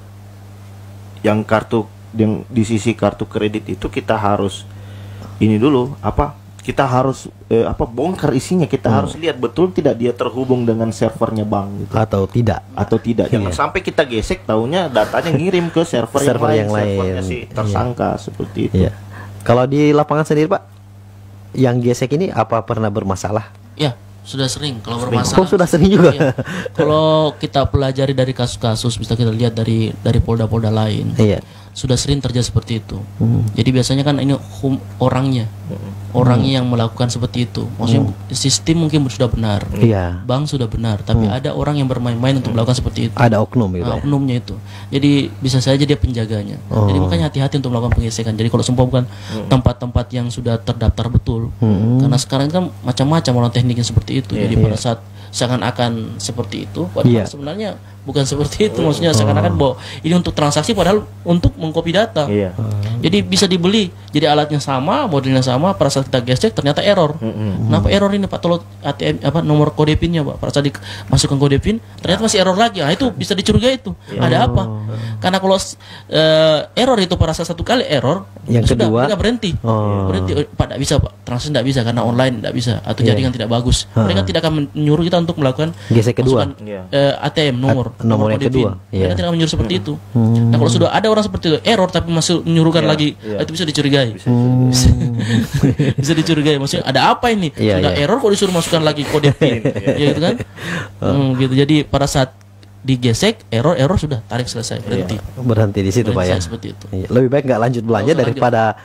yang di sisi kartu kredit itu kita harus ini dulu kita harus bongkar isinya, kita harus lihat betul tidak dia terhubung dengan servernya bank gitu. atau tidak jangan sampai kita gesek taunya datanya ngirim ke server yang lain, servernya si tersangka seperti itu. Kalau di lapangan sendiri Pak, yang gesek ini apa pernah bermasalah? Ya, sudah sering kalau bermasalah. Sudah sering juga. Kalau kita pelajari dari kasus-kasus, bisa kita lihat dari polda-polda lain. Sudah sering terjadi seperti itu. Jadi biasanya kan ini orangnya yang melakukan seperti itu. Maksudnya sistem mungkin sudah benar, bank sudah benar, tapi ada orang yang bermain-main untuk melakukan seperti itu. Ada oknum gitu. Oknumnya itu. Jadi bisa saja dia penjaganya. Jadi makanya hati-hati untuk melakukan penggesekan. Jadi kalau sumpah bukan tempat-tempat yang sudah terdaftar betul. Karena sekarang kan macam-macam orang tekniknya seperti itu. Jadi pada saat seakan-akan seperti itu, padahal sebenarnya bukan seperti itu. Maksudnya seakan-akan bahwa ini untuk transaksi, padahal untuk mengcopy data. Jadi bisa dibeli, jadi alatnya sama, modelnya sama. Pada saat kita gesek ternyata error. Kenapa error ini Pak? Tolong ATM nomor kode PIN-nya Pak. Pada saat dimasukkan kode PIN ternyata masih error lagi. Nah itu bisa dicurigai itu. Ada apa? Karena kalau error itu pada saat satu kali error, yang kedua mereka berhenti. Pak tidak bisa Pak, transaksi tidak bisa karena online tidak bisa, atau jaringan tidak bagus. Mereka tidak akan menyuruh kita untuk melakukan gesek kedua. ATM nomor yang kedua. Mereka tidak menyuruh seperti itu. Nah kalau sudah ada orang seperti itu error tapi masih menyuruhkan lagi, itu bisa dicurigai. Bisa dicurigai. Maksudnya ada apa ini? Sudah error kok disuruh masukkan lagi kode PIN, gitu kan? Gitu. Jadi pada saat digesek error sudah tarik selesai, berhenti di situ Pak ya. Seperti itu. Lebih baik nggak lanjut belanja daripada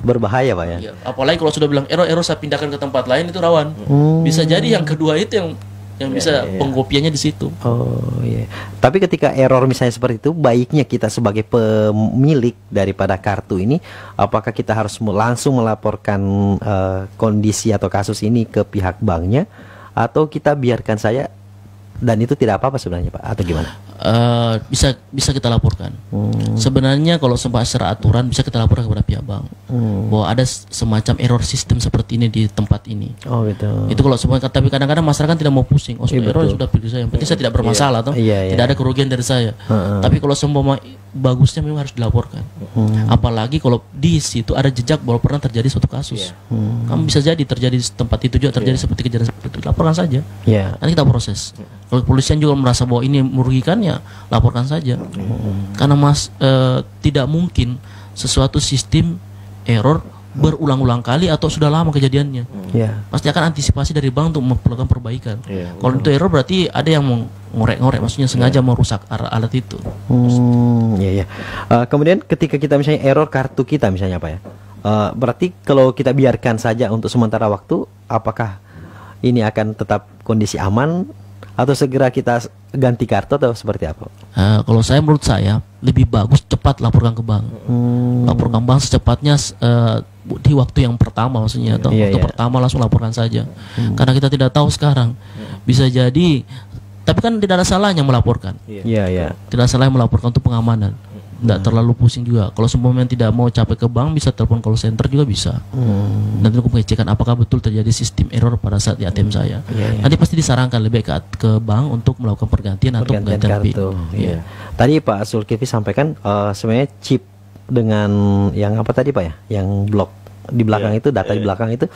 berbahaya Pak ya. Apalagi kalau sudah bilang error saya pindahkan ke tempat lain, itu rawan. Bisa jadi yang kedua itu yang bisa pengkopiannya di situ. Tapi ketika error misalnya seperti itu, baiknya kita sebagai pemilik daripada kartu ini, apakah kita harus langsung melaporkan kondisi atau kasus ini ke pihak banknya, atau kita biarkan saja dan itu tidak apa-apa sebenarnya Pak, atau gimana? Bisa kita laporkan. Sebenarnya kalau secara aturan bisa kita laporkan kepada pihak bank bahwa ada semacam error sistem seperti ini di tempat ini. Itu kalau semua, tapi kadang-kadang masyarakat tidak mau pusing. Error sudah pilih saya, yang penting saya tidak bermasalah, tidak ada kerugian dari saya. Tapi kalau semua bagusnya memang harus dilaporkan. Apalagi kalau di situ ada jejak bahwa pernah terjadi suatu kasus. Kamu bisa jadi terjadi di tempat itu juga terjadi seperti kejadian seperti itu. Laporkan saja. Nanti kita proses. Kalau kepolisian juga merasa bahwa ini merugikan, ya laporkan saja. Karena tidak mungkin sesuatu sistem error berulang-ulang kali atau sudah lama kejadiannya. Pasti akan antisipasi dari bank untuk melakukan perbaikan. Kalau itu error berarti ada yang ngorek-ngorek, maksudnya sengaja merusak alat itu. Kemudian ketika kita misalnya error kartu kita misalnya Pak ya, berarti kalau kita biarkan saja untuk sementara waktu, apakah ini akan tetap kondisi aman atau segera kita ganti kartu atau seperti apa? Kalau menurut saya lebih bagus cepat laporkan ke bank. Laporkan bank secepatnya di waktu yang pertama, maksudnya atau waktu pertama langsung laporkan saja. Karena kita tidak tahu sekarang, bisa jadi, tapi kan tidak ada salahnya melaporkan. Tidak salah melaporkan untuk pengamanan. Tidak terlalu pusing juga. Kalau semuanya tidak mau capek ke bank, bisa telepon call center juga bisa. Nanti aku pengecekan apakah betul terjadi sistem error pada saat di ATM saya. Nanti pasti disarankan lebih ke bank untuk melakukan pergantian atau penggantian kartu. Tadi Pak Zulkifli sampaikan sebenarnya chip dengan yang apa tadi Pak ya, yang blok di belakang itu, data di belakang itu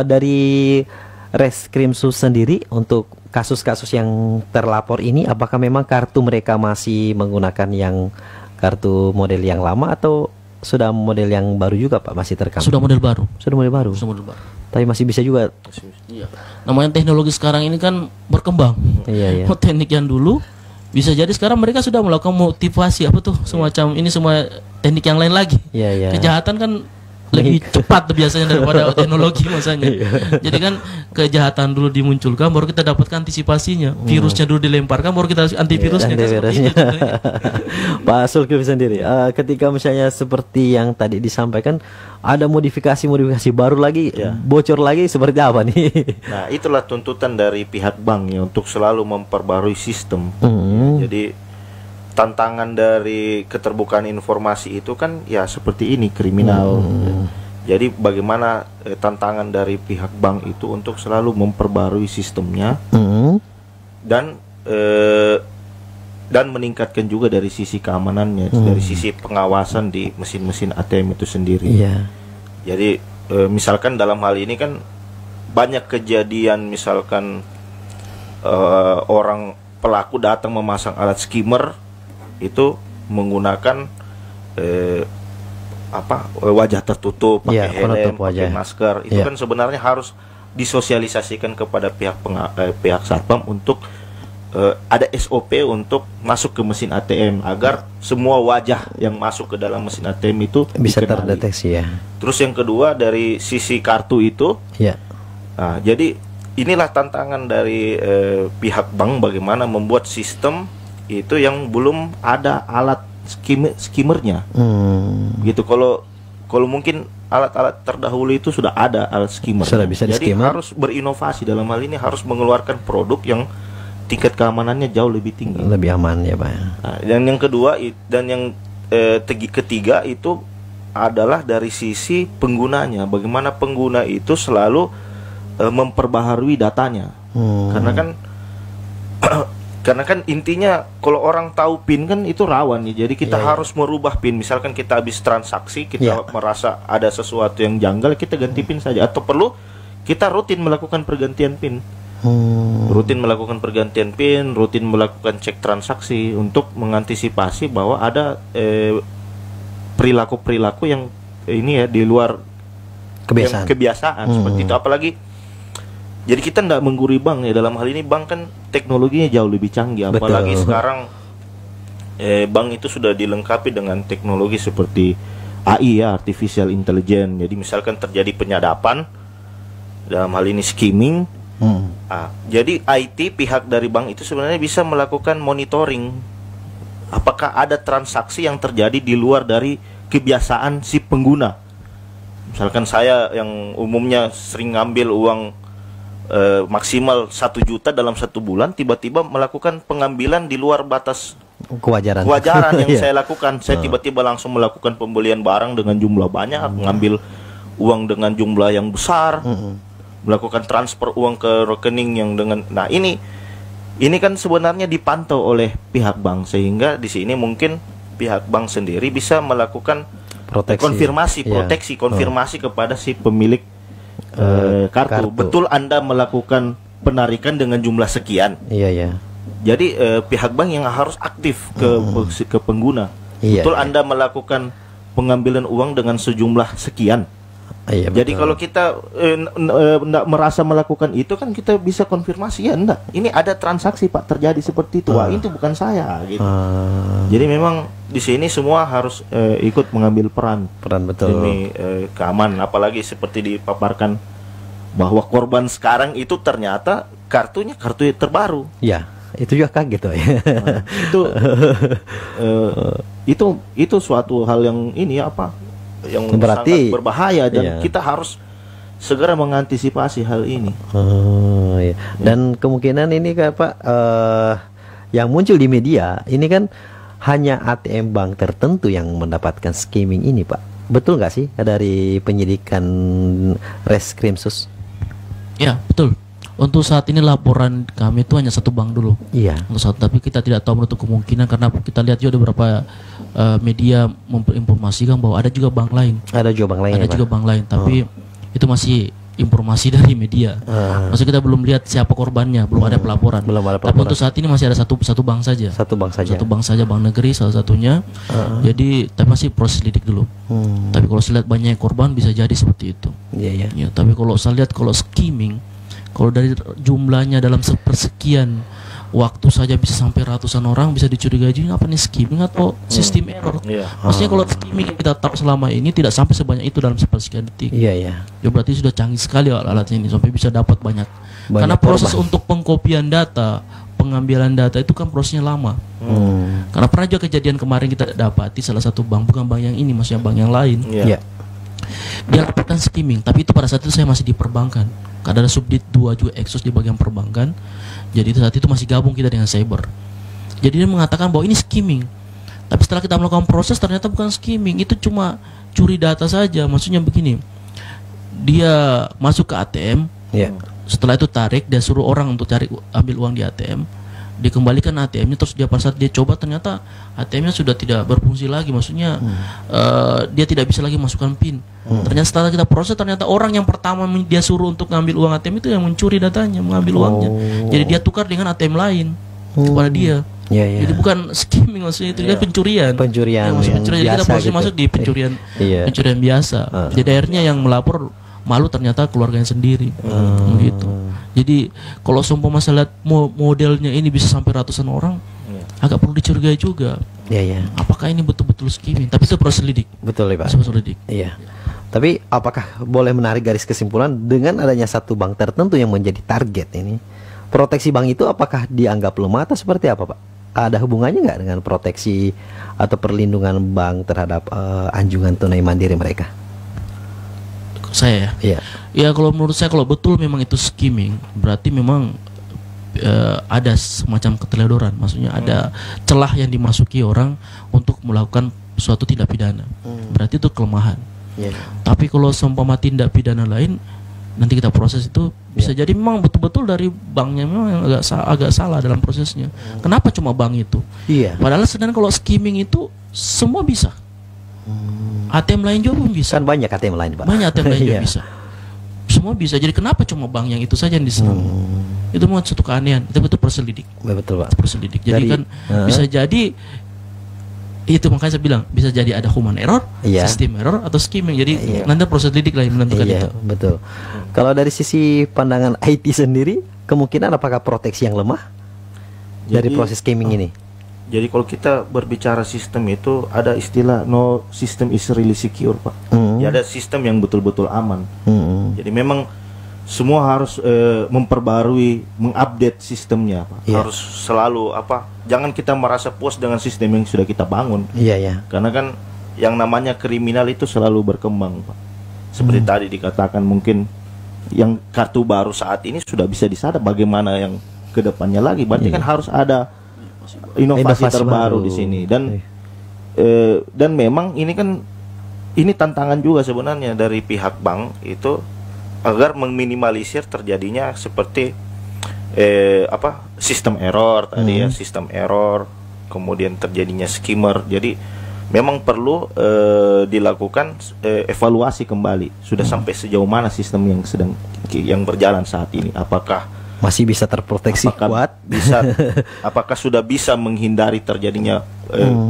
dari Reskrimsus sendiri untuk kasus-kasus yang terlapor ini, apakah memang kartu mereka masih menggunakan yang kartu model yang lama atau sudah model yang baru juga Pak, masih terekam? Sudah model baru. Sudah model baru. Tapi masih bisa juga. Namanya teknologi sekarang ini kan berkembang. Teknik yang dulu bisa jadi sekarang mereka sudah melakukan motivasi apa tuh semacam ini, semua teknik yang lain lagi. Kejahatan kan lebih cepat biasanya daripada teknologi masanya. Jadi kan kejahatan dulu dimunculkan, baru kita dapatkan antisipasinya. Virusnya dulu dilemparkan, baru kita antivirusnya. Pak Zulkifli sendiri, ketika misalnya seperti yang tadi disampaikan, ada modifikasi baru lagi, bocor lagi, seperti apa nih? Nah, itulah tuntutan dari pihak bank ya, untuk selalu memperbarui sistem. Jadi tantangan dari keterbukaan informasi itu kan ya seperti ini, kriminal. Jadi bagaimana tantangan dari pihak bank itu untuk selalu memperbarui sistemnya dan meningkatkan juga dari sisi keamanannya, dari sisi pengawasan di mesin-mesin ATM itu sendiri. Jadi misalkan dalam hal ini kan banyak kejadian, misalkan orang pelaku datang memasang alat skimmer itu menggunakan wajah tertutup, pakai helm, pakai masker. Itu kan sebenarnya harus disosialisasikan kepada pihak satpam untuk ada SOP untuk masuk ke mesin ATM agar semua wajah yang masuk ke dalam mesin ATM itu bisa terdeteksi ya. Terus yang kedua dari sisi kartu itu, nah, jadi inilah tantangan dari pihak bank bagaimana membuat sistem itu yang belum ada alat skimmernya. Gitu. Kalau mungkin alat-alat terdahulu itu sudah ada alat skimmer. Sudah bisa jadi harus berinovasi dalam hal ini, harus mengeluarkan produk yang tingkat keamanannya jauh lebih tinggi, lebih aman ya Pak. Nah, dan yang kedua dan yang ketiga itu adalah dari sisi penggunanya, bagaimana pengguna itu selalu memperbaharui datanya. Karena kan intinya kalau orang tahu PIN kan itu rawan ya. Jadi kita harus merubah PIN. Misalkan kita habis transaksi, kita merasa ada sesuatu yang janggal, kita ganti PIN saja. Atau perlu kita rutin melakukan pergantian PIN. Rutin melakukan pergantian PIN, rutin melakukan cek transaksi untuk mengantisipasi bahwa ada perilaku-perilaku yang ini ya di luar kebiasaan seperti itu. Apalagi jadi kita tidak menggurui bank ya, dalam hal ini bank kan teknologinya jauh lebih canggih. Apalagi sekarang bank itu sudah dilengkapi dengan teknologi seperti AI ya, Artificial Intelligence. Jadi misalkan terjadi penyadapan, dalam hal ini skimming, jadi IT pihak dari bank itu sebenarnya bisa melakukan monitoring apakah ada transaksi yang terjadi di luar dari kebiasaan si pengguna. Misalkan saya yang umumnya sering ngambil uang maksimal 1 juta dalam 1 bulan, tiba-tiba melakukan pengambilan di luar batas kewajaran yang saya lakukan. Saya tiba-tiba langsung melakukan pembelian barang dengan jumlah banyak, mengambil uang dengan jumlah yang besar, melakukan transfer uang ke rekening yang dengan, nah ini kan sebenarnya dipantau oleh pihak bank, sehingga di sini mungkin pihak bank sendiri bisa melakukan konfirmasi kepada si pemilik kartu. Betul Anda melakukan penarikan dengan jumlah sekian. Jadi pihak bank yang harus aktif ke pengguna. Betul Anda melakukan pengambilan uang dengan sejumlah sekian. Iya, jadi kalau kita enggak merasa melakukan itu kan kita bisa konfirmasi ya enggak. Ini ada transaksi Pak terjadi seperti itu. Wah, itu bukan saya gitu. Jadi memang di sini semua harus ikut mengambil peran betul demi keamanan, apalagi seperti dipaparkan bahwa korban sekarang itu ternyata kartunya kartu terbaru. Ya, itu juga kaget tuh ya. Itu suatu hal yang ini apa? Yang berarti sangat berbahaya dan kita harus segera mengantisipasi hal ini. Iya. Dan kemungkinan ini kan Pak, yang muncul di media ini kan hanya ATM bank tertentu yang mendapatkan skimming ini Pak. Betul nggak sih dari penyidikan Reskrimsus? Ya betul. Untuk saat ini laporan kami itu hanya satu bank dulu. Iya. Untuk saat, tapi kita tidak tahu menutup kemungkinan karena kita lihat juga ada beberapa media memperinformasikan bahwa ada juga bank lain. Ada juga bank lain. Ada juga bank lain, tapi itu masih informasi dari media. Maksudnya kita belum lihat siapa korbannya, belum ada pelaporan. Tapi untuk saat ini masih ada satu bank saja. Satu bank saja, bank negeri salah satunya. Jadi tapi masih proses lidik dulu. Tapi kalau saya lihat banyak korban bisa jadi seperti itu. Iya. Ya, tapi kalau saya lihat kalau skimming, kalau dari jumlahnya dalam sepersekian waktu saja bisa sampai ratusan orang, bisa dicurigai ini apa nih, skimming atau sistem error. Maksudnya kalau skimming kita tahu selama ini tidak sampai sebanyak itu dalam sepersekian detik. Iya. Ya berarti sudah canggih sekali alatnya ini sampai bisa dapat banyak. Karena proses untuk pengkopian data, pengambilan data itu kan prosesnya lama. Karena pernah juga kejadian kemarin kita dapati salah satu bank, bukan bank yang ini, maksudnya bank yang lain. Dia laporkan skimming, tapi itu pada saat itu saya masih di perbankan. Karena ada subdit 2 juga eksos di bagian perbankan. Jadi saat itu masih gabung kita dengan cyber. Jadi dia mengatakan bahwa ini skimming. Tapi setelah kita melakukan proses ternyata bukan skimming, itu cuma curi data saja. Maksudnya begini, dia masuk ke ATM, setelah itu tarik, dia suruh orang untuk cari ambil uang di ATM, dikembalikan ATM-nya, terus dia pada saat dia coba ternyata ATM-nya sudah tidak berfungsi lagi. Maksudnya dia tidak bisa lagi masukkan PIN. Ternyata setelah kita proses ternyata orang yang pertama dia suruh untuk ngambil uang ATM itu yang mencuri datanya, mengambil uangnya. Jadi dia tukar dengan ATM lain kepada dia. Jadi bukan skimming, maksudnya itu dia pencurian. Jadi kita proses gitu. Masuk di pencurian biasa. Jadi akhirnya yang melapor malu ternyata keluarganya sendiri. Gitu. Jadi kalau sumpah masalah modelnya ini bisa sampai ratusan orang, agak perlu dicurigai juga. Apakah ini betul-betul skimming? Tapi itu proses lidik. Betul ya Pak. Proses lidik. Iya. Tapi apakah boleh menarik garis kesimpulan dengan adanya satu bank tertentu yang menjadi target ini, proteksi bank itu apakah dianggap lemah atau seperti apa Pak? Ada hubungannya nggak dengan proteksi atau perlindungan bank terhadap anjungan tunai mandiri mereka? Saya ya kalau menurut saya kalau betul memang itu skimming, berarti memang ada semacam keteledoran. Maksudnya ada celah yang dimasuki orang untuk melakukan suatu tindak pidana. Berarti itu kelemahan. Tapi kalau seumpama tindak pidana lain, nanti kita proses itu bisa jadi memang betul-betul dari banknya memang agak salah dalam prosesnya. Kenapa cuma bank itu? Padahal sebenarnya kalau skimming itu semua bisa. ATM lain juga pun bisa. Kan banyak ATM lain Pak. Banyak ATM lain juga bisa. Semua bisa. Jadi kenapa cuma bank yang itu saja yang diserang? Itu memang suatu keanehan. Itu betul proses lidik. Betul Pak. Proses lidik. Jadi kan bisa jadi itu, makanya saya bilang bisa jadi ada human error, sistem error atau skimming. Jadi nanti proses lidik lah yang menentukan itu. Betul. Kalau dari sisi pandangan IT sendiri, kemungkinan apakah proteksi yang lemah dari proses skimming ini? Jadi kalau kita berbicara sistem itu ada istilah no system is really secure Pak. Ya ada sistem yang betul-betul aman. Jadi memang semua harus memperbarui, mengupdate sistemnya Pak. Harus selalu jangan kita merasa puas dengan sistem yang sudah kita bangun. Karena kan yang namanya kriminal itu selalu berkembang Pak. Seperti tadi dikatakan, mungkin yang kartu baru saat ini sudah bisa disadap, bagaimana yang kedepannya lagi. Berarti kan harus ada inovasi terbaru di sini. Dan memang ini kan tantangan juga sebenarnya dari pihak bank itu agar meminimalisir terjadinya seperti sistem error tadi sistem error, kemudian terjadinya skimmer. Jadi memang perlu dilakukan evaluasi kembali, sudah sampai sejauh mana sistem yang berjalan saat ini, apakah masih bisa terproteksi kuat, apakah sudah bisa menghindari terjadinya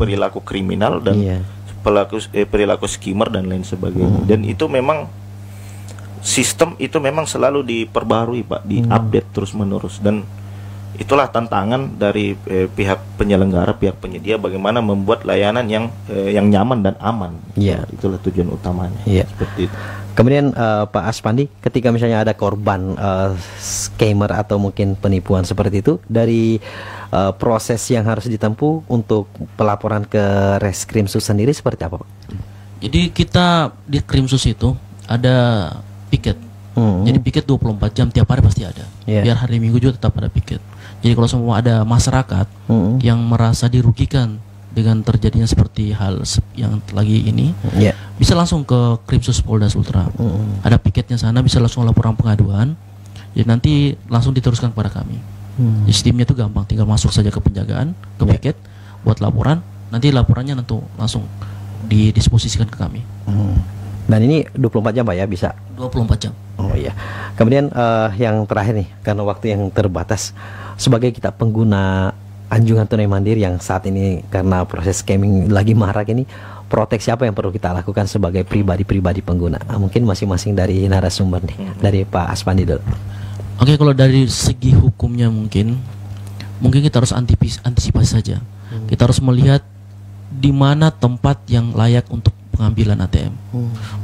perilaku kriminal dan perilaku skimmer dan lain sebagainya. Dan itu memang sistem itu memang selalu diperbarui Pak, diupdate terus menerus, dan itulah tantangan dari pihak penyelenggara, pihak penyedia, bagaimana membuat layanan yang nyaman dan aman. Itulah tujuan utamanya. Seperti itu. Kemudian Pak Aspandi, ketika misalnya ada korban scammer atau mungkin penipuan seperti itu, dari proses yang harus ditempuh untuk pelaporan ke Reskrimsus sendiri seperti apa Pak? Jadi kita di Krimsus itu ada piket. Jadi piket 24 jam tiap hari pasti ada. Biar hari Minggu juga tetap ada piket. Jadi kalau semua ada masyarakat yang merasa dirugikan dengan terjadinya seperti hal yang lagi ini, bisa langsung ke Krimsus Polda Sultra. Ada piketnya sana, bisa langsung laporan pengaduan. Jadi nanti langsung diteruskan kepada kami. Sistemnya itu gampang, tinggal masuk saja ke penjagaan, ke piket, buat laporan. Nanti laporannya nanti langsung didisposisikan ke kami. Dan ini 24 jam Pak ya, bisa? 24 jam. Oh iya. Kemudian yang terakhir nih, karena waktu yang terbatas, sebagai kita pengguna anjungan tunai mandiri yang saat ini karena proses scamming lagi marak ini, proteksi apa yang perlu kita lakukan sebagai pribadi-pribadi pengguna? Mungkin masing-masing dari narasumber nih, dari Pak Aspandi dulu. Oke, kalau dari segi hukumnya mungkin kita harus antisipasi saja. Kita harus melihat di mana tempat yang layak untuk pengambilan ATM.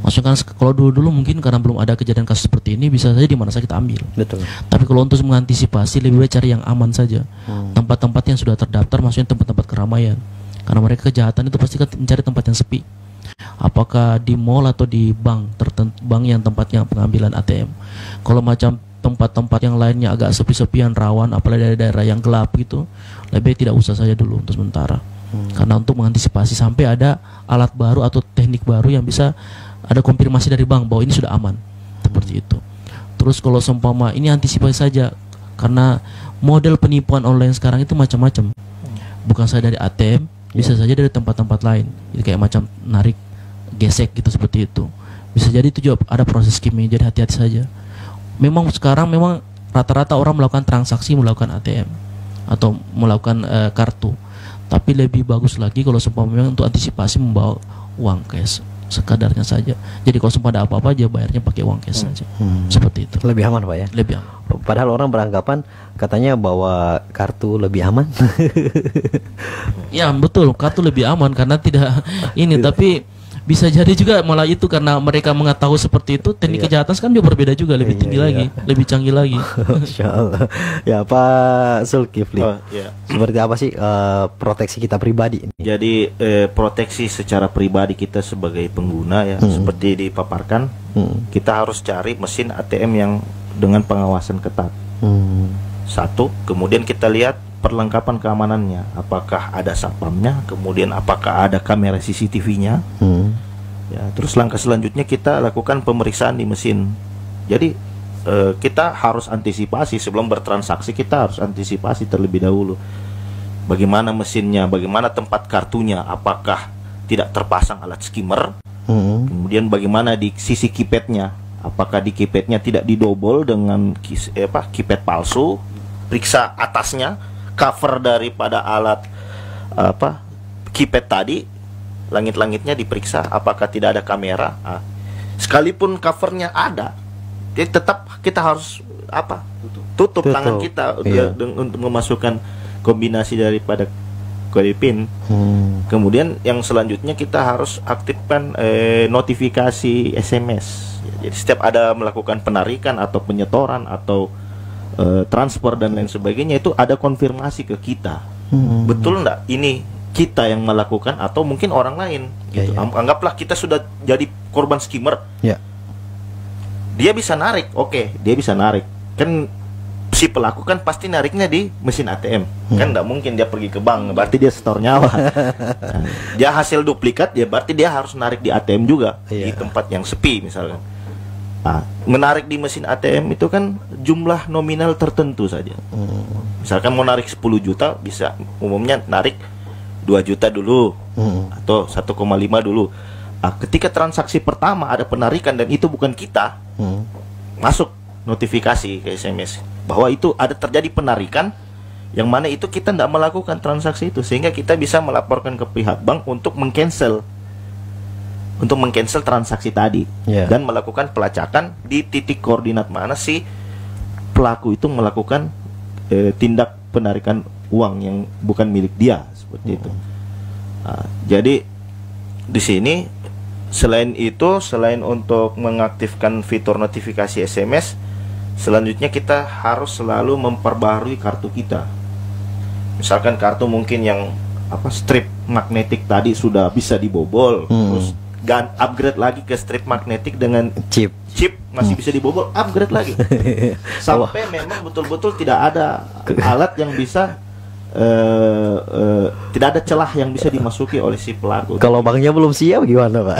Maksudnya kan kalau dulu mungkin karena belum ada kejadian kasus seperti ini, bisa saja di mana saja kita ambil. Betul. Tapi kalau untuk mengantisipasi, lebih baik cari yang aman saja. Tempat-tempat yang sudah terdaftar, maksudnya tempat-tempat keramaian. Karena mereka kejahatan itu pasti kan mencari tempat yang sepi. Apakah di mall atau di bank tertentu, bank yang tempatnya pengambilan ATM. Kalau macam tempat-tempat yang lainnya agak sepi-sepian, rawan, apalagi dari daerah yang gelap gitu, lebih baik tidak usah saja dulu untuk sementara. Karena untuk mengantisipasi sampai ada alat baru atau teknik baru yang bisa ada konfirmasi dari bank bahwa ini sudah aman, seperti itu. Terus kalau seumpama ini antisipasi saja, karena model penipuan online sekarang itu macam-macam. Bukan saja dari ATM, bisa saja dari tempat-tempat lain. Jadi kayak macam narik, gesek gitu, seperti itu. Bisa jadi itu juga ada proses skimming, jadi hati-hati saja. Memang sekarang memang rata-rata orang melakukan transaksi melakukan ATM atau melakukan kartu. Tapi lebih bagus lagi kalau memang untuk antisipasi membawa uang cash sekadarnya saja. Jadi kalau sempat ada apa-apa aja bayarnya pakai uang cash saja. Seperti itu. Lebih aman Pak ya? Lebih aman. Padahal orang beranggapan katanya bawa kartu lebih aman. Ya betul, kartu lebih aman karena tidak ini, tapi bisa jadi juga malah itu karena mereka mengetahui seperti itu, teknik kejahatan kan juga berbeda juga, lebih tinggi lagi, lebih canggih lagi. Masya Allah. Ya Pak Zulkifli, seperti apa sih proteksi kita pribadi? Jadi proteksi secara pribadi kita sebagai pengguna ya, seperti dipaparkan, kita harus cari mesin ATM yang dengan pengawasan ketat. Satu, kemudian kita lihat perlengkapan keamanannya, apakah ada satpamnya, kemudian apakah ada kamera CCTV-nya. Ya, terus langkah selanjutnya kita lakukan pemeriksaan di mesin. Jadi kita harus antisipasi sebelum bertransaksi, kita harus antisipasi terlebih dahulu. Bagaimana mesinnya, bagaimana tempat kartunya, apakah tidak terpasang alat skimmer. Kemudian bagaimana di sisi keypadnya, apakah di keypadnya tidak didobol dengan keypad palsu. Periksa atasnya, cover daripada alat keypad tadi, langit-langitnya diperiksa apakah tidak ada kamera. Sekalipun covernya ada, jadi tetap kita harus tutup tangan kita untuk memasukkan kombinasi daripada kode PIN. Kemudian yang selanjutnya kita harus aktifkan notifikasi SMS. Jadi setiap ada melakukan penarikan atau penyetoran atau transfer dan lain sebagainya, itu ada konfirmasi ke kita. Betul enggak ini kita yang melakukan atau mungkin orang lain gitu. Anggaplah kita sudah jadi korban skimmer. Dia bisa narik, dia bisa narik. Kan si pelaku kan pasti nariknya di mesin ATM. Kan enggak mungkin dia pergi ke bank, berarti dia setor nyawa. Dia hasil duplikat, ya berarti dia harus narik di ATM juga, di tempat yang sepi misalkan. Menarik di mesin ATM itu kan jumlah nominal tertentu saja. Misalkan mau narik 10 juta, bisa umumnya narik 2 juta dulu atau 1,5 dulu. Ketika transaksi pertama ada penarikan dan itu bukan kita, masuk notifikasi ke SMS bahwa itu ada terjadi penarikan, yang mana itu kita tidak melakukan transaksi itu, sehingga kita bisa melaporkan ke pihak bank untuk meng-cancel untuk mengcancel transaksi tadi dan melakukan pelacakan di titik koordinat mana si pelaku itu melakukan tindak penarikan uang yang bukan milik dia, seperti itu. Jadi di sini selain untuk mengaktifkan fitur notifikasi SMS, selanjutnya kita harus selalu memperbarui kartu kita. Misalkan kartu mungkin yang strip magnetik tadi sudah bisa dibobol, terus upgrade lagi ke strip magnetik dengan chip masih bisa dibobol, upgrade lagi sampai memang betul-betul tidak ada alat yang bisa tidak ada celah yang bisa dimasuki oleh si pelaku. Kalau banknya belum siap gimana, Pak?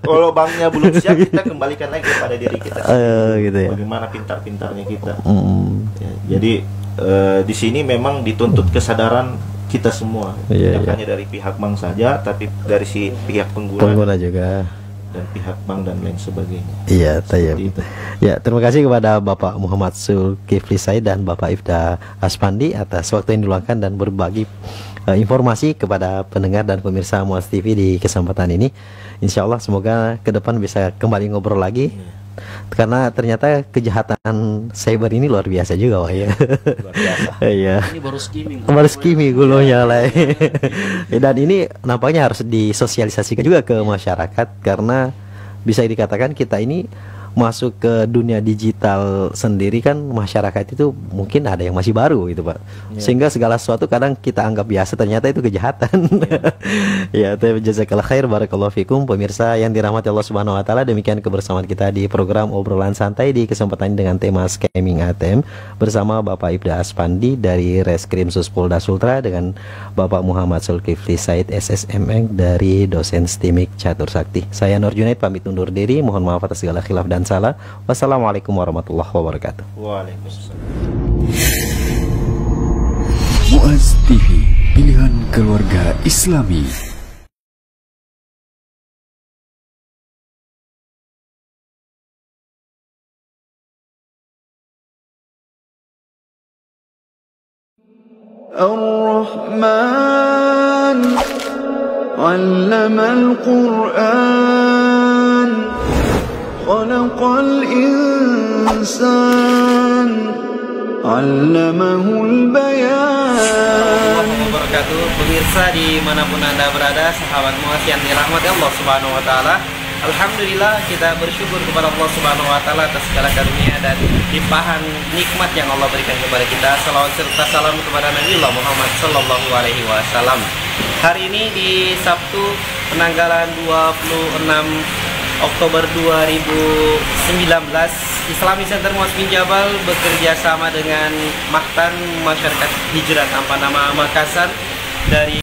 Kalau banknya belum siap, kita kembalikan lagi kepada diri kita gitu ya. Bagaimana pintar-pintarnya kita. Ya, jadi di sini memang dituntut kesadaran kita semua, tidak hanya dari pihak bank saja, tapi dari si pihak pengguna juga, dan pihak bank dan lain sebagainya. Iya, ya, terima kasih kepada Bapak Muhammad Zulkifli Said dan Bapak Ifda Aspandi atas waktu yang diluangkan dan berbagi informasi kepada pendengar dan pemirsa Muaz TV di kesempatan ini. Insya Allah semoga ke depan bisa kembali ngobrol lagi. Karena ternyata kejahatan cyber ini luar biasa juga, Wah, ya. Luar biasa. Iya. Ini baru skimming. Baru skimming gulonya lah. Dan ini nampaknya harus disosialisasikan juga ke masyarakat, karena bisa dikatakan kita ini masuk ke dunia digital sendiri kan, masyarakat itu mungkin ada yang masih baru gitu, Pak. Sehingga segala sesuatu kadang kita anggap biasa, ternyata itu kejahatan. Ya, jazakallah khair, barakallahu fikum. Pemirsa yang dirahmati Allah Subhanahu wa taala, demikian kebersamaan kita di program obrolan santai di kesempatan ini dengan tema scamming ATM bersama Bapak Ifda Aspandi dari Reskrim Suspolda Sultra dengan Bapak Muhammad Zulkifli Said SSMN dari dosen STIMIK Catur Sakti. Saya Nur Junaid pamit undur diri, mohon maaf atas segala khilaf dan salah. Wassalamualaikum warahmatullahi wabarakatuh. Waalaikumsalam. Muaz TV, pilihan keluarga Islami. Ar-Rahman 'allama al-Qur'an khalaqal insan 'allamahul bayan. Pemirsa dimanapun Anda berada, sahabat Muaz yang dirahmati Allah Subhanahu wa taala, alhamdulillah kita bersyukur kepada Allah Subhanahu wa taala atas segala karunia dan limpahan nikmat yang Allah berikan kepada kita. Salawat serta salam kepada Nabiullah Muhammad sallallahu alaihi wasallam. Hari ini di Sabtu penanggalan 26 Oktober 2019, Islamic Center Muaz bin Jabal bekerja sama dengan Mahtan Masyarakat Hijrat Ampanama Makassar dari